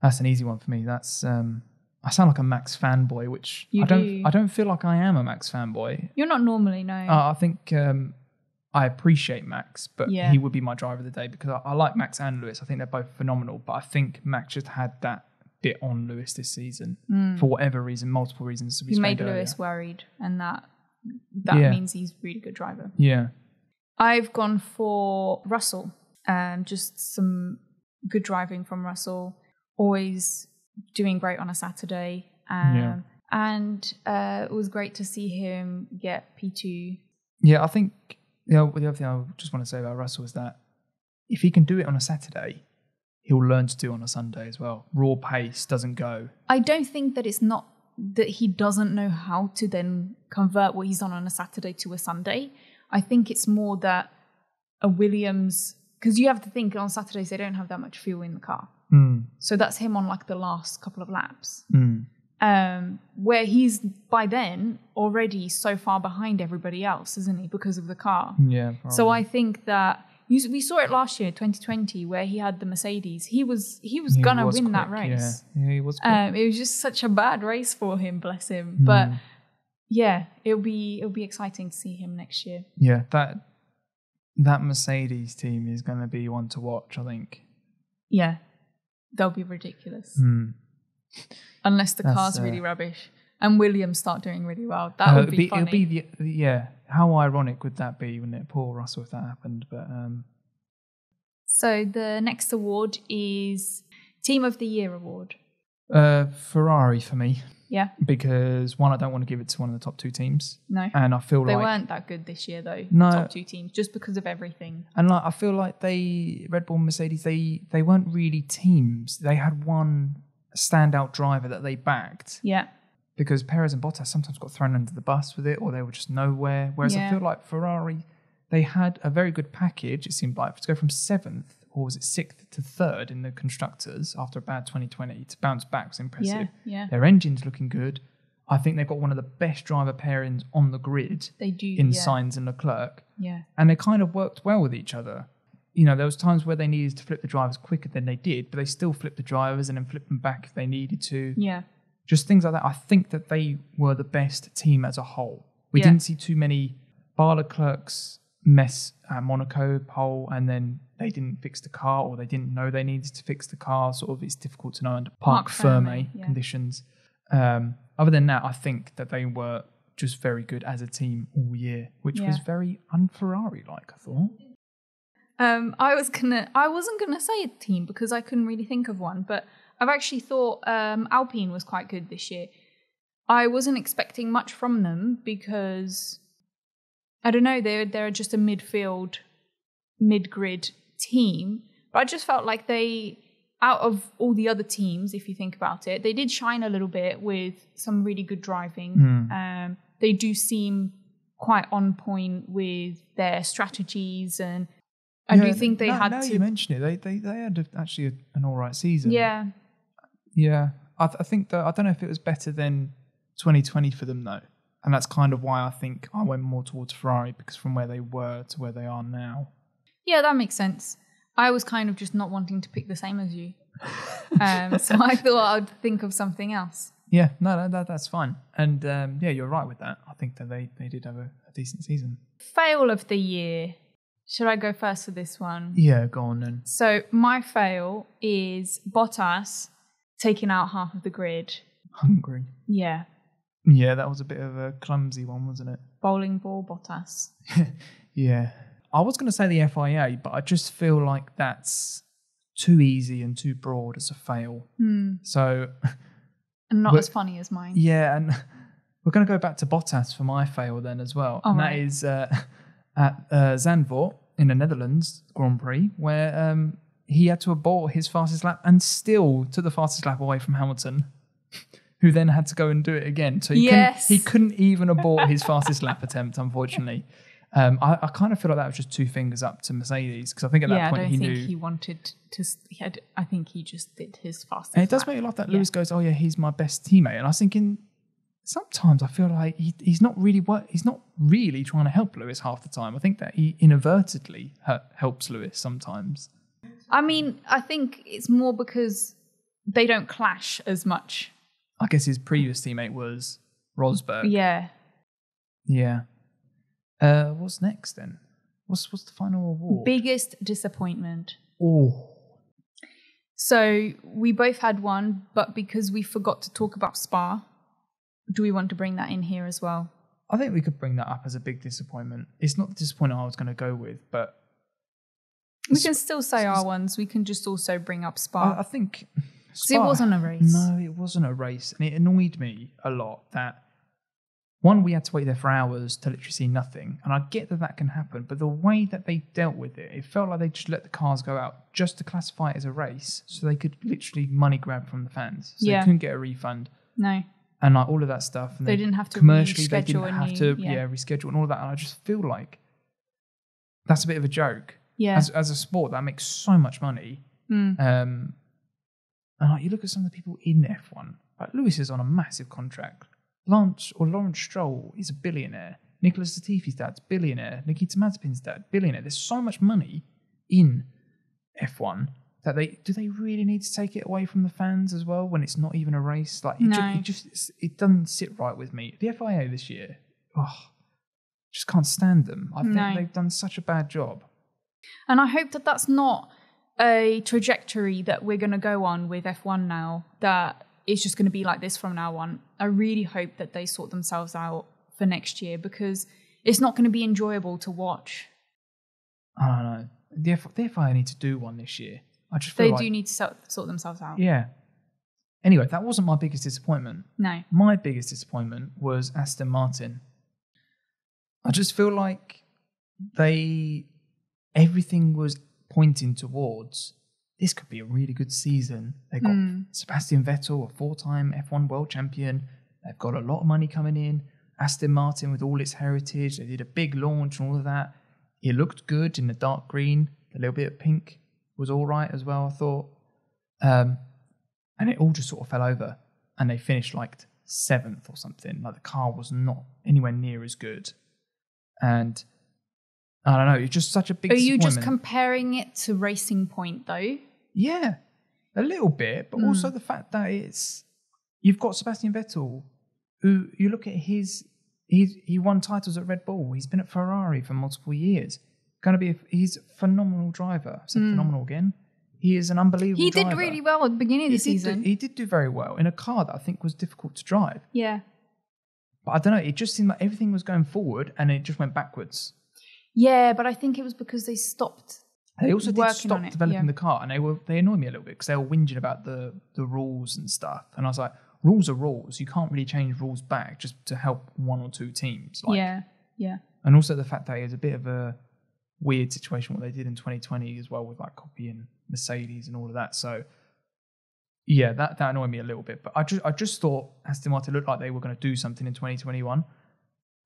That's an easy one for me. That's I sound like a Max fanboy, which I don't feel like I am a Max fanboy. You're not normally, no. I think I appreciate Max, but he would be my driver of the day because I like Max and Lewis. I think they're both phenomenal, but I think Max just had that bit on Lewis this season for whatever reason, multiple reasons. He made Lewis worried, and that means he's a really good driver. Yeah. I've gone for Russell. Just some good driving from Russell. Always doing great on a Saturday. And it was great to see him get P2. Yeah, I think the other thing I just want to say about Russell is that if he can do it on a Saturday, he'll learn to do it on a Sunday as well. Raw pace doesn't go. I don't think that it's not that he doesn't know how to then convert what he's done on a Saturday to a Sunday. I think it's more that a Williams, because you have to think on Saturdays they don't have that much fuel in the car. So that's him on the last couple of laps. Where he's by then already so far behind everybody else, isn't he, because of the car? Yeah. Probably. So I think that we saw it last year, 2020, where he had the Mercedes. He was gonna win quick, that race. Yeah, he was quick. It was just such a bad race for him, bless him. But yeah, it'll be exciting to see him next year. Yeah, that Mercedes team is going to be one to watch, I think. Yeah, they'll be ridiculous. Unless the car's really rubbish and Williams start doing really well. That would be funny. How ironic would that be, wouldn't it? Poor Russell if that happened. But So the next award is Team of the Year award. Ferrari for me. Yeah. Because one, I don't want to give it to one of the top two teams. No. And I feel they like... They weren't that good this year, though, no, the top two teams, just because of everything. And like I feel like Red Bull and Mercedes, they weren't really teams. They had one standout driver that they backed. Yeah. Because Perez and Bottas sometimes got thrown under the bus with it, or they were just nowhere. Whereas I feel like Ferrari, they had a very good package, it seemed like, to go from 7th, or was it 6th to 3rd in the constructors after a bad 2020 to bounce back was impressive. Yeah. Their engine's looking good. I think they've got one of the best driver pairings on the grid. They do, in Sainz and Leclerc. Yeah. And they kind of worked well with each other. You know, there was times where they needed to flip the drivers quicker than they did, but they still flipped the drivers and then flipped them back if they needed to. Yeah. Just things like that. I think that they were the best team as a whole. We didn't see too many Leclerc's mess at Monaco, pole, and then they didn't fix the car, or they didn't know they needed to fix the car. Sort of, it's difficult to know under Parc Ferme conditions. Other than that, I think that they were just very good as a team all year, which was very un-Ferrari-like, I thought. I wasn't gonna say a team because I couldn't really think of one, but I've actually thought Alpine was quite good this year. I wasn't expecting much from them because I don't know, they're just a midfield, mid-grid team, but I just felt like they, out of all the other teams, if you think about it, they did shine a little bit with some really good driving. They do seem quite on point with their strategities, and I do think they had now to... you mention it, they had actually an all right season. Yeah. Yeah. I think that, I don't know if it was better than 2020 for them, though. And that's kind of why I think I went more towards Ferrari, because from where they were to where they are now. Yeah, that makes sense. I was kind of just not wanting to pick the same as you. So I thought I'd think of something else. Yeah, no, that's fine. And you're right with that. I think that they did have a decent season. Fail of the year. Should I go first for this one? Yeah, go on then. So my fail is Bottas taking out half of the grid. Hungry. Yeah. Yeah, that was a bit of a clumsy one, wasn't it? Bowling ball Bottas. Yeah. I was going to say the FIA, but I just feel like that's too easy and too broad as a fail. So... And not as funny as mine. Yeah, and we're going to go back to Bottas for my fail then as well. Oh, and right. that is at Zandvoort in the Netherlands Grand Prix, where he had to abort his fastest lap and still took the fastest lap away from Hamilton, who then had to go and do it again. So he couldn't even abort his fastest lap attempt, unfortunately. I kind of feel like that was just 2 fingers up to Mercedes, because I think at that point he knew... he wanted to... I think he just did his fastest And it does make you laugh that Lewis goes, oh yeah, he's my best teammate. And I was thinking, sometimes I feel like he's not really trying to help Lewis half the time. I think that he inadvertently helps Lewis sometimes. I mean, I think it's more because they don't clash as much. I guess his previous teammate was Rosberg. Yeah. Yeah. What's next then? What's the final award? Biggest disappointment. Oh. So we both had one, but because we forgot to talk about Spa, do we want to bring that in here as well? I think we could bring that up as a big disappointment. It's not the disappointment I was going to go with, but... We can still say our ones. We can just also bring up Spa. I think... Spa, it wasn't a race. No, it wasn't a race. And it annoyed me a lot that... One, we had to wait there for hours to literally see nothing. And I get that can happen, but the way that they dealt with it, it felt like they just let the cars go out just to classify it as a race, so they could literally money grab from the fans. So they couldn't get a refund. No. And like all of that stuff. And they didn't have to commercially, reschedule. They didn't have to reschedule and all that. And I just feel like that's a bit of a joke. Yeah. As a sport, that makes so much money. And like you look at some of the people in F1, like Lewis is on a massive contract. Lawrence Stroll is a billionaire. Nicholas Latifi's dad's billionaire. Nikita Mazepin's dad, billionaire. There's so much money in F1 that do they really need to take it away from the fans as well when it's not even a race? Like it doesn't sit right with me. The FIA this year, just can't stand them. I think they've done such a bad job. And I hope that that's not a trajectory that we're going to go on with F1 now, that it's just going to be like this from now on. I really hope that they sort themselves out for next year, because it's not going to be enjoyable to watch. I don't know. The FIA need to do one this year. I just feel they do need to sort themselves out. Yeah. Anyway, that wasn't my biggest disappointment. No. My biggest disappointment was Aston Martin. I just feel like everything was pointing towards this could be a really good season. They've got Sebastian Vettel, a 4-time F1 world champion. They've got a lot of money coming in. Aston Martin with all its heritage. They did a big launch and all of that. It looked good in the dark green. A little bit of pink was all right as well, I thought. And it all just sort of fell over. And they finished like 7th or something. Like the car was not anywhere near as good. And I don't know, it's just such a big disappointment. Are you just comparing it to Racing Point though? Yeah, a little bit. But also the fact that you've got Sebastian Vettel, who you look at he won titles at Red Bull. He's been at Ferrari for multiple years. He's a phenomenal driver. I said phenomenal again. He is an unbelievable driver. He did really well at the beginning of the season. He did do very well in a car that I think was difficult to drive. Yeah. But I don't know, it just seemed like everything was going forward and it just went backwards. Yeah, but I think it was because they stopped. They also did stop developing the car, and they annoyed me a little bit because they were whinging about the rules and stuff. And I was like, rules are rules. You can't really change rules back just to help 1 or 2 teams. Yeah. And also the fact that it was a bit of a weird situation what they did in 2020 as well with like copying Mercedes and all of that. So yeah, that annoyed me a little bit. But I just thought Aston Martin looked like they were going to do something in 2021.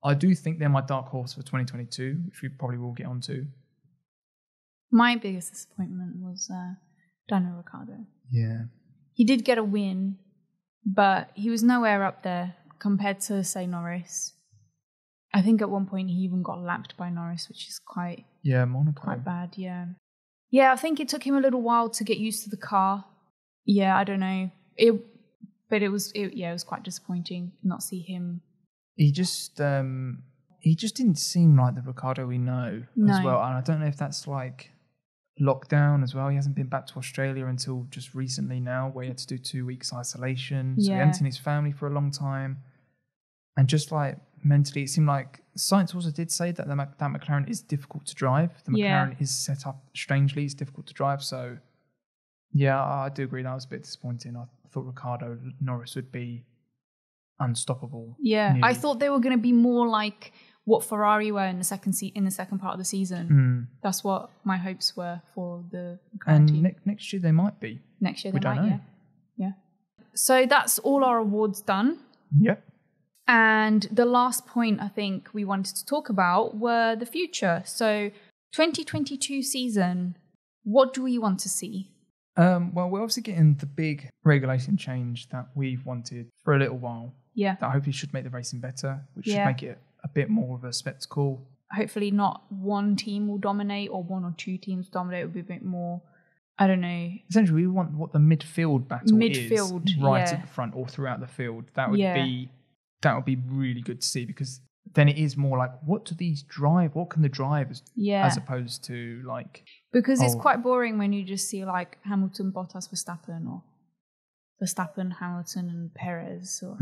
I do think they're my dark horse for 2022, which we probably will get onto. My biggest disappointment was Dino Ricardo. Yeah. He did get a win, but he was nowhere up there compared to, say, Norris. I think at one point he even got lapped by Norris, which is quite bad, yeah. Yeah, I think it took him a little while to get used to the car. Yeah, I don't know. It was quite disappointing not see him. He just didn't seem like the Ricardo we know as well. And I don't know if that's like lockdown as well. He hasn't been back to Australia until just recently now, where he had to do 2 weeks isolation. So he hadn't seen his family for a long time. And just like mentally, it seemed like science also did say that that McLaren is difficult to drive. The McLaren is set up strangely. It's difficult to drive. So yeah, I do agree that was a bit disappointing. I thought Ricardo Norris would be unstoppable. Yeah, nearly. I thought they were going to be more like what Ferrari were in the second part of the season. That's what my hopes were for the McLaren team. Next year they might be. Next year they might, yeah. So that's all our awards done. Yep. And the last point I think we wanted to talk about were the future. So 2022 season, what do we want to see? Well, we're obviously getting the big regulation change that we've wanted for a little while. Yeah. That hopefully should make the racing better, which should make it a bit more of a spectacle. Hopefully not one team will dominate or 1 or 2 teams dominate. It will be a bit more, I don't know. Essentially, we want what the midfield battle is right at the front or throughout the field. That would be really good to see, because then it is more like, what do these drive? What can the drivers as opposed to like... Because it's quite boring when you just see like Hamilton, Bottas, Verstappen, or Verstappen, Hamilton and Perez. Or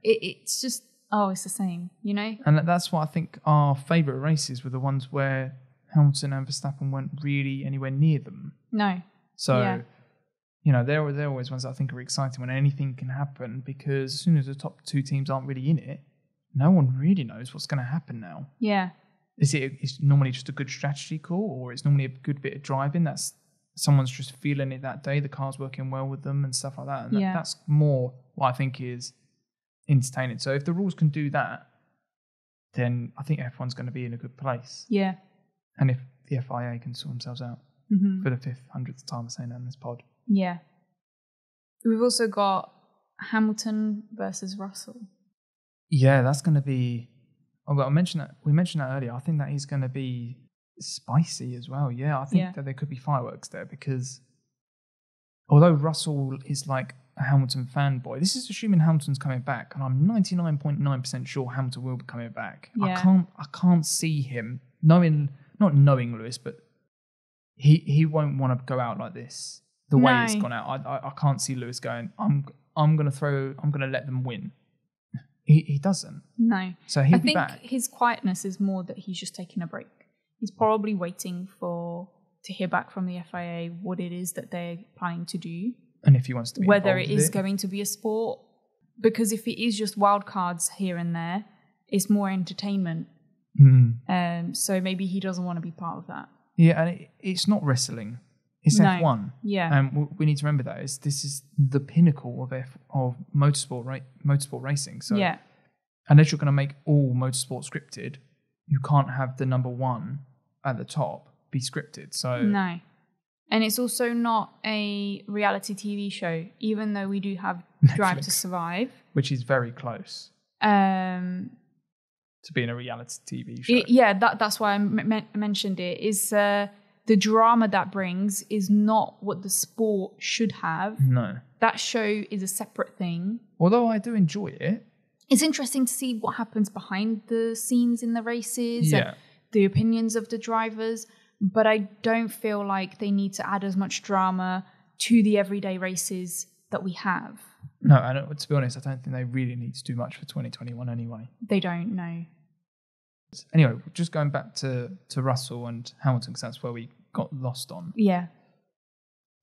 it's just, it's the same, you know? And that's what I think our favourite races were the ones where Hamilton and Verstappen weren't really anywhere near them. No. So, you know, they're always ones that I think are exciting when anything can happen, because as soon as the top 2 teams aren't really in it, no one really knows what's going to happen now. Yeah. It's normally just a good strategy call, or it's normally a good bit of driving. That's someone's just feeling it that day. The car's working well with them and stuff like that. And that's more what I think is entertaining. So if the rules can do that, then I think F1's going to be in a good place. Yeah. And if the FIA can sort themselves out for the 500th time saying that in this pod. Yeah. We've also got Hamilton versus Russell. Yeah, that's going to be... Oh, well, we mentioned that earlier. I think that is going to be spicy as well. Yeah, I think that there could be fireworks there, because although Russell is like a Hamilton fanboy, this is assuming Hamilton's coming back, and I'm 99.9% sure Hamilton will be coming back. Yeah. I can't see him not knowing Lewis, but he won't want to go out like this. The way it's gone out, I can't see Lewis going, I'm going to let them win. He doesn't. No. So he'll be back. I think his quietness is more that he's just taking a break. He's probably waiting to hear back from the FIA what it is that they're planning to do. And if he wants to be whether it is going to be a sport. Because if it is just wild cards here and there, it's more entertainment. So maybe he doesn't want to be part of that. Yeah, and it's not wrestling. It's F1. Yeah. And we need to remember that. This is the pinnacle of motorsport racing. So yeah. Unless you're going to make all motorsport scripted, you can't have the number one at the top be scripted. So no. And it's also not a reality TV show, even though we do have Netflix, Drive to Survive. Which is very close to being a reality TV show. That's why I mentioned it. Is the drama that brings is not what the sport should have. No. That show is a separate thing. Although I do enjoy it. It's interesting to see what happens behind the scenes in the races and the opinions of the drivers. But I don't feel like they need to add as much drama to the everyday races that we have. No, and to be honest, I don't think they really need to do much for 2021 anyway. They don't, no. Anyway, just going back to Russell and Hamilton, because that's where we got lost on. Yeah.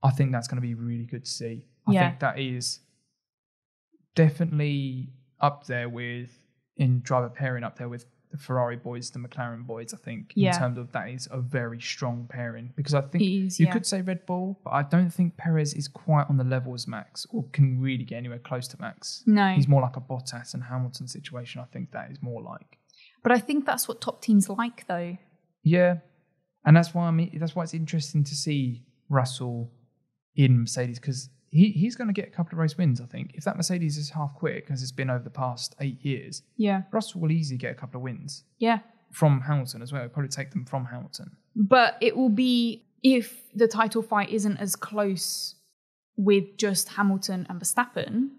I think that's going to be really good to see. I think that is definitely up there with, in driver pairing, up there with the Ferrari boys, the McLaren boys, I think, in terms of that is a very strong pairing. Because I think you could say Red Bull, but I don't think Perez is quite on the level as Max or can really get anywhere close to Max. No. He's more like a Bottas and Hamilton situation. I think that is more like. But I think that's what top teams like, though. Yeah. And that's why it's interesting to see Russell in Mercedes, because he's going to get a couple of race wins, I think. If that Mercedes is half quick, as it's been over the past 8 years, Russell will easily get a couple of wins. Yeah. From Hamilton as well. It'll probably take them from Hamilton. But it will be, if the title fight isn't as close with just Hamilton and Verstappen,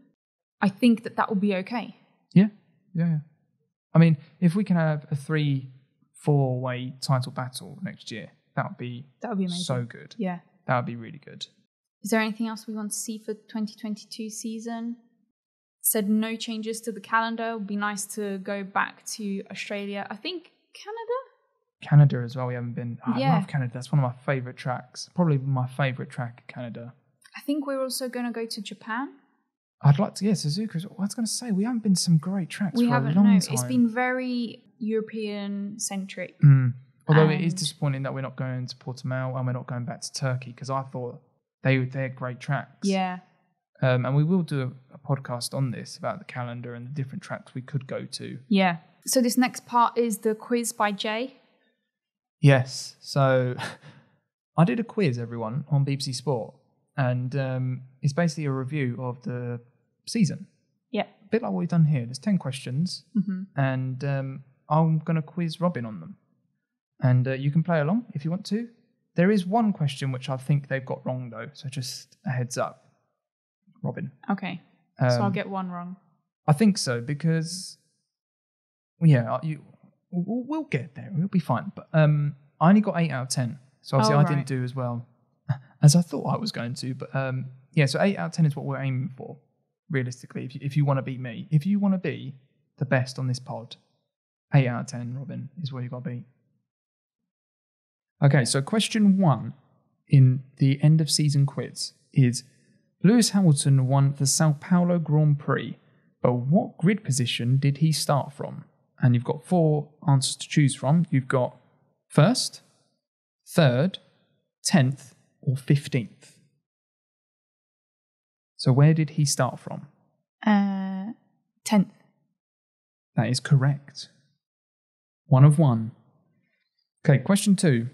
I think that will be okay. Yeah. I mean, if we can have a 3-4-way title battle next year, that would be amazing. So good. Yeah. That would be really good. Is there anything else we want to see for 2022 season? Said no changes to the calendar. It would be nice to go back to Australia. I think Canada as well. We haven't been. I love Canada. That's one of my favourite tracks. Probably my favourite track, Canada. I think we're also going to go to Japan. I'd like to, Suzuka. I was going to say, we haven't been to some great tracks for a long time. It's been very European-centric. Although it is disappointing that we're not going to Portimao and we're not going back to Turkey, because I thought they're great tracks. Yeah. And we will do a podcast on this about the calendar and the different tracks we could go to. Yeah. So this next part is the quiz by Jay. Yes. So I did a quiz, everyone, on BBC Sport. And it's basically a review of the season. Yeah. A bit like what we've done here. There's 10 questions. Mm-hmm. And I'm going to quiz Robin on them. And you can play along if you want to. There is one question which I think they've got wrong, though. So just a heads up, Robin. Okay. So I'll get one wrong. I think so, because, we'll get there. We'll be fine. But I only got 8 out of 10. So obviously I didn't do as well as I thought I was going to. But so 8 out of 10 is what we're aiming for, realistically, if you want to beat me. If you want to be the best on this pod, 8 out of 10, Robin, is what you got to beat. Okay, so question 1 in the end of season quiz is, Lewis Hamilton won the Sao Paulo Grand Prix, but what grid position did he start from? And you've got 4 answers to choose from. You've got 1st, 3rd, 10th, or 15th. So where did he start from? 10th. That is correct. 1 of 1. Okay, question 2.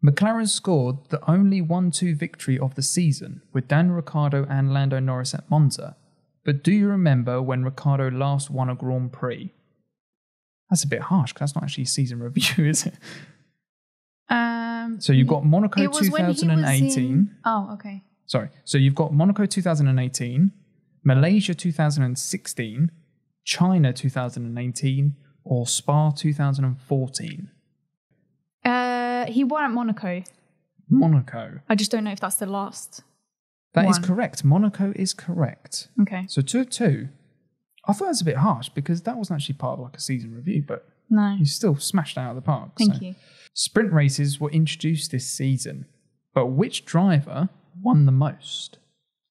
McLaren scored the only 1-2 victory of the season with Dino Ricardo and Lando Norris at Monza. But do you remember when Ricardo last won a Grand Prix? That's a bit harsh, because that's not actually a season review, is it? So you've got Monaco 2018. Oh, okay. Sorry. So you've got Monaco 2018, Malaysia 2016, China 2018, or Spa 2014. He won at Monaco. Monaco. I just don't know if that's the last. That is correct. Monaco is correct. Okay. So 2 of 2. I thought that was a bit harsh, because that wasn't actually part of like a season review, but no, you still smashed it out of the park. Thank you. Sprint races were introduced this season, but which driver won the most?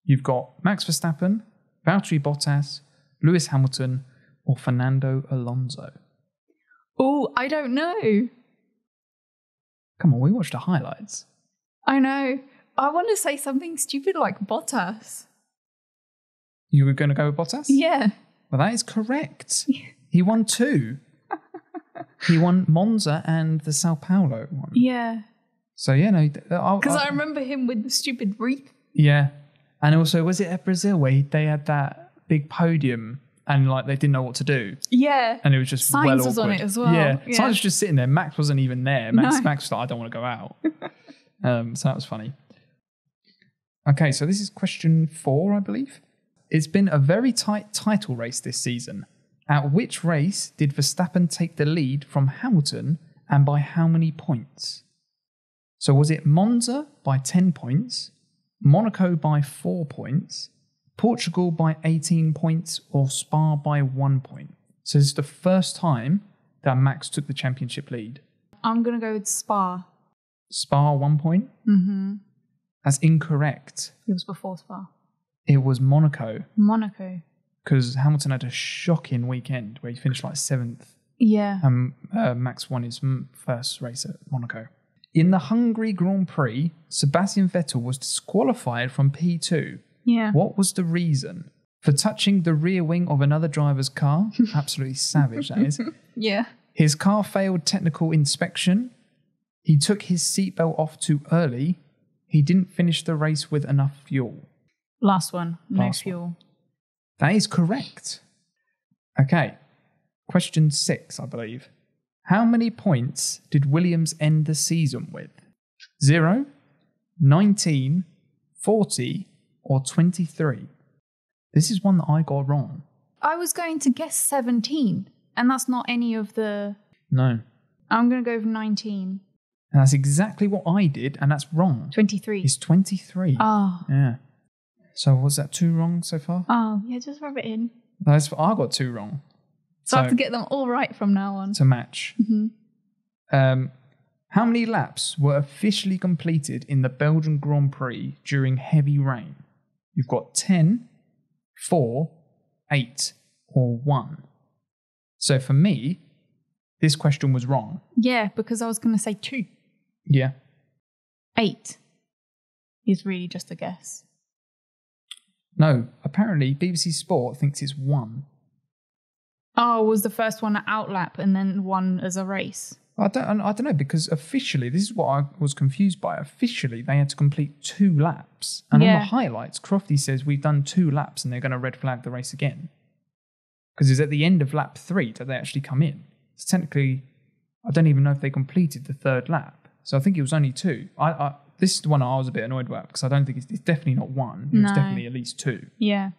You've got Max Verstappen, Valtteri Bottas, Lewis Hamilton, or Fernando Alonso. Oh, I don't know. Come on, we watched the highlights. I know. I want to say something stupid like Bottas. You were going to go with Bottas? Yeah. Well, that is correct. He won 2. He won Monza and the Sao Paulo one. Yeah. So, yeah, no. Because I remember him with the stupid wreath. Yeah. And also, was it at Brazil where they had that big podium and like they didn't know what to do? Yeah. And it was just Sainz well awkward. was on it as well. Yeah. Sainz was just sitting there. Max wasn't even there. Max was like, I don't want to go out. So that was funny. Okay, so this is question 4, I believe. It's been a very tight title race this season. At which race did Verstappen take the lead from Hamilton and by how many points? So was it Monza by 10 points, Monaco by 4 points, Portugal by 18 points, or Spa by 1 point? So this is the first time that Max took the championship lead. I'm going to go with Spa. Spa 1 point? Mm-hmm. That's incorrect. It was before Spa. It was Monaco. Monaco. Because Hamilton had a shocking weekend where he finished like 7th. Yeah. And Max won his first race at Monaco. In the Hungary Grand Prix, Sebastian Vettel was disqualified from P2. Yeah. What was the reason? For touching the rear wing of another driver's car? Absolutely savage, that is. Yeah. His car failed technical inspection. He took his seatbelt off too early. He didn't finish the race with enough fuel. Last one. No fuel. That is correct. Okay. Question 6, I believe. How many points did Williams end the season with? 0, 19, 40, or 23? This is one that I got wrong. I was going to guess 17, and that's not any of the... No. I'm going to go with 19. And that's exactly what I did, and that's wrong. 23. It's 23. Oh. Yeah. So was that 2 wrong so far? Oh, yeah, just rub it in. I got 2 wrong. So I have to get them all right from now on. To match. Mm-hmm. How many laps were officially completed in the Belgian Grand Prix during heavy rain? You've got 10, 4, 8, or 1. So for me, this question was wrong. Yeah, because I was going to say 2. Yeah. 8 is really just a guess. No, apparently BBC Sport thinks it's 1. Oh, was the first one an outlap and then 1 as a race? I don't know, because officially, this is what I was confused by. Officially, they had to complete 2 laps. And on the highlights, Crofty says we've done 2 laps and they're going to red flag the race again. Because it's at the end of lap 3 that they actually come in. So technically, I don't even know if they completed the 3rd lap. So I think it was only 2. This is the one I was a bit annoyed about because I don't think it's definitely not 1. It was definitely at least 2. Yeah.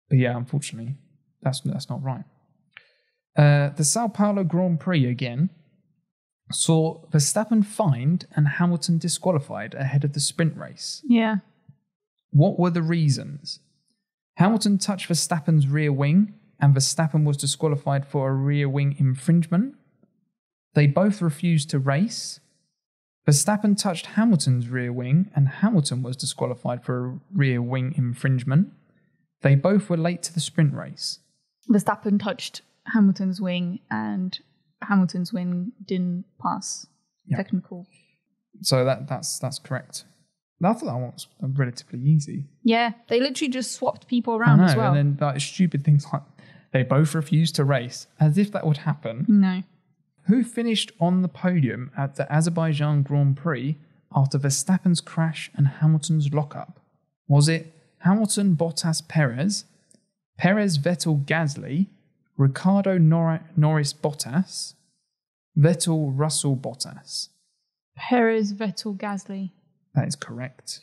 But yeah, unfortunately, that's not right. The Sao Paulo Grand Prix again saw Verstappen fined and Hamilton disqualified ahead of the sprint race. Yeah. What were the reasons? Hamilton touched Verstappen's rear wing and Verstappen was disqualified for a rear wing infringement. They both refused to race. Verstappen touched Hamilton's rear wing and Hamilton was disqualified for a rear wing infringement. They both were late to the sprint race. Verstappen touched Hamilton's wing and Hamilton's wing didn't pass technical. So that's correct. I thought that one was relatively easy. Yeah, they literally just swapped people around as well. And then stupid things like they both refused to race, as if that would happen. No. Who finished on the podium at the Azerbaijan Grand Prix after Verstappen's crash and Hamilton's lockup? Was it Hamilton, Bottas, Perez, Perez, Vettel, Gasly, Ricardo, Norris, Bottas, Vettel, Russell, Bottas? Perez, Vettel, Gasly. That is correct.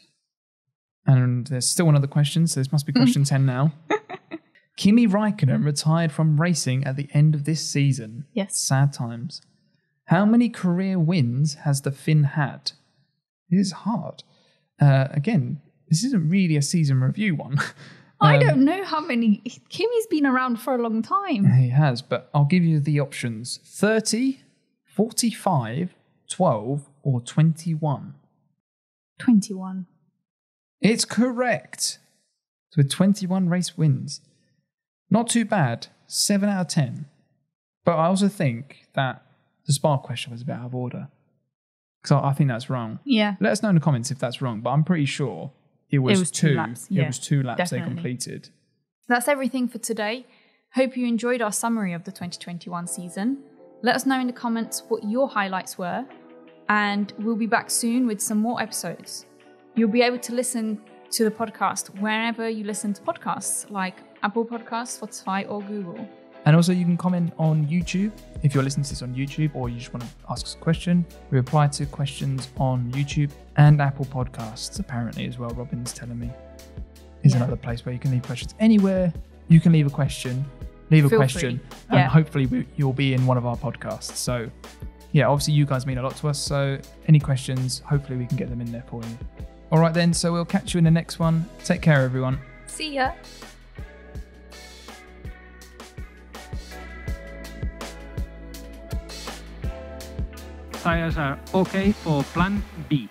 And there's still another question, so this must be question 10 now. Kimi Raikkonen retired from racing at the end of this season. Yes. Sad times. How many career wins has the Finn had? It is hard. Again, this isn't really a season review one. I don't know how many. Kimi's been around for a long time. He has, but I'll give you the options. 30, 45, 12, or 21. 21. It's correct. So with 21 race wins. Not too bad. 7 out of 10. But I also think that the Spa question was a bit out of order. Because I think that's wrong. Yeah. Let us know in the comments if that's wrong. But I'm pretty sure it was two laps. Yeah, it was 2 laps definitely. they completed. That's everything for today. Hope you enjoyed our summary of the 2021 season. Let us know in the comments what your highlights were. And we'll be back soon with some more episodes. You'll be able to listen to the podcast wherever you listen to podcasts, like Apple Podcasts, Spotify, or Google. And also you can comment on YouTube if you're listening to this on YouTube or you just want to ask us a question. We reply to questions on YouTube and Apple Podcasts apparently as well. Robin's telling me is another place where you can leave questions. Anywhere you can leave a question, Feel free. And hopefully you'll be in one of our podcasts. So yeah, obviously you guys mean a lot to us. So any questions, hopefully we can get them in there for you. All right then, so we'll catch you in the next one. Take care, everyone. See ya. Tires are okay for Plan B.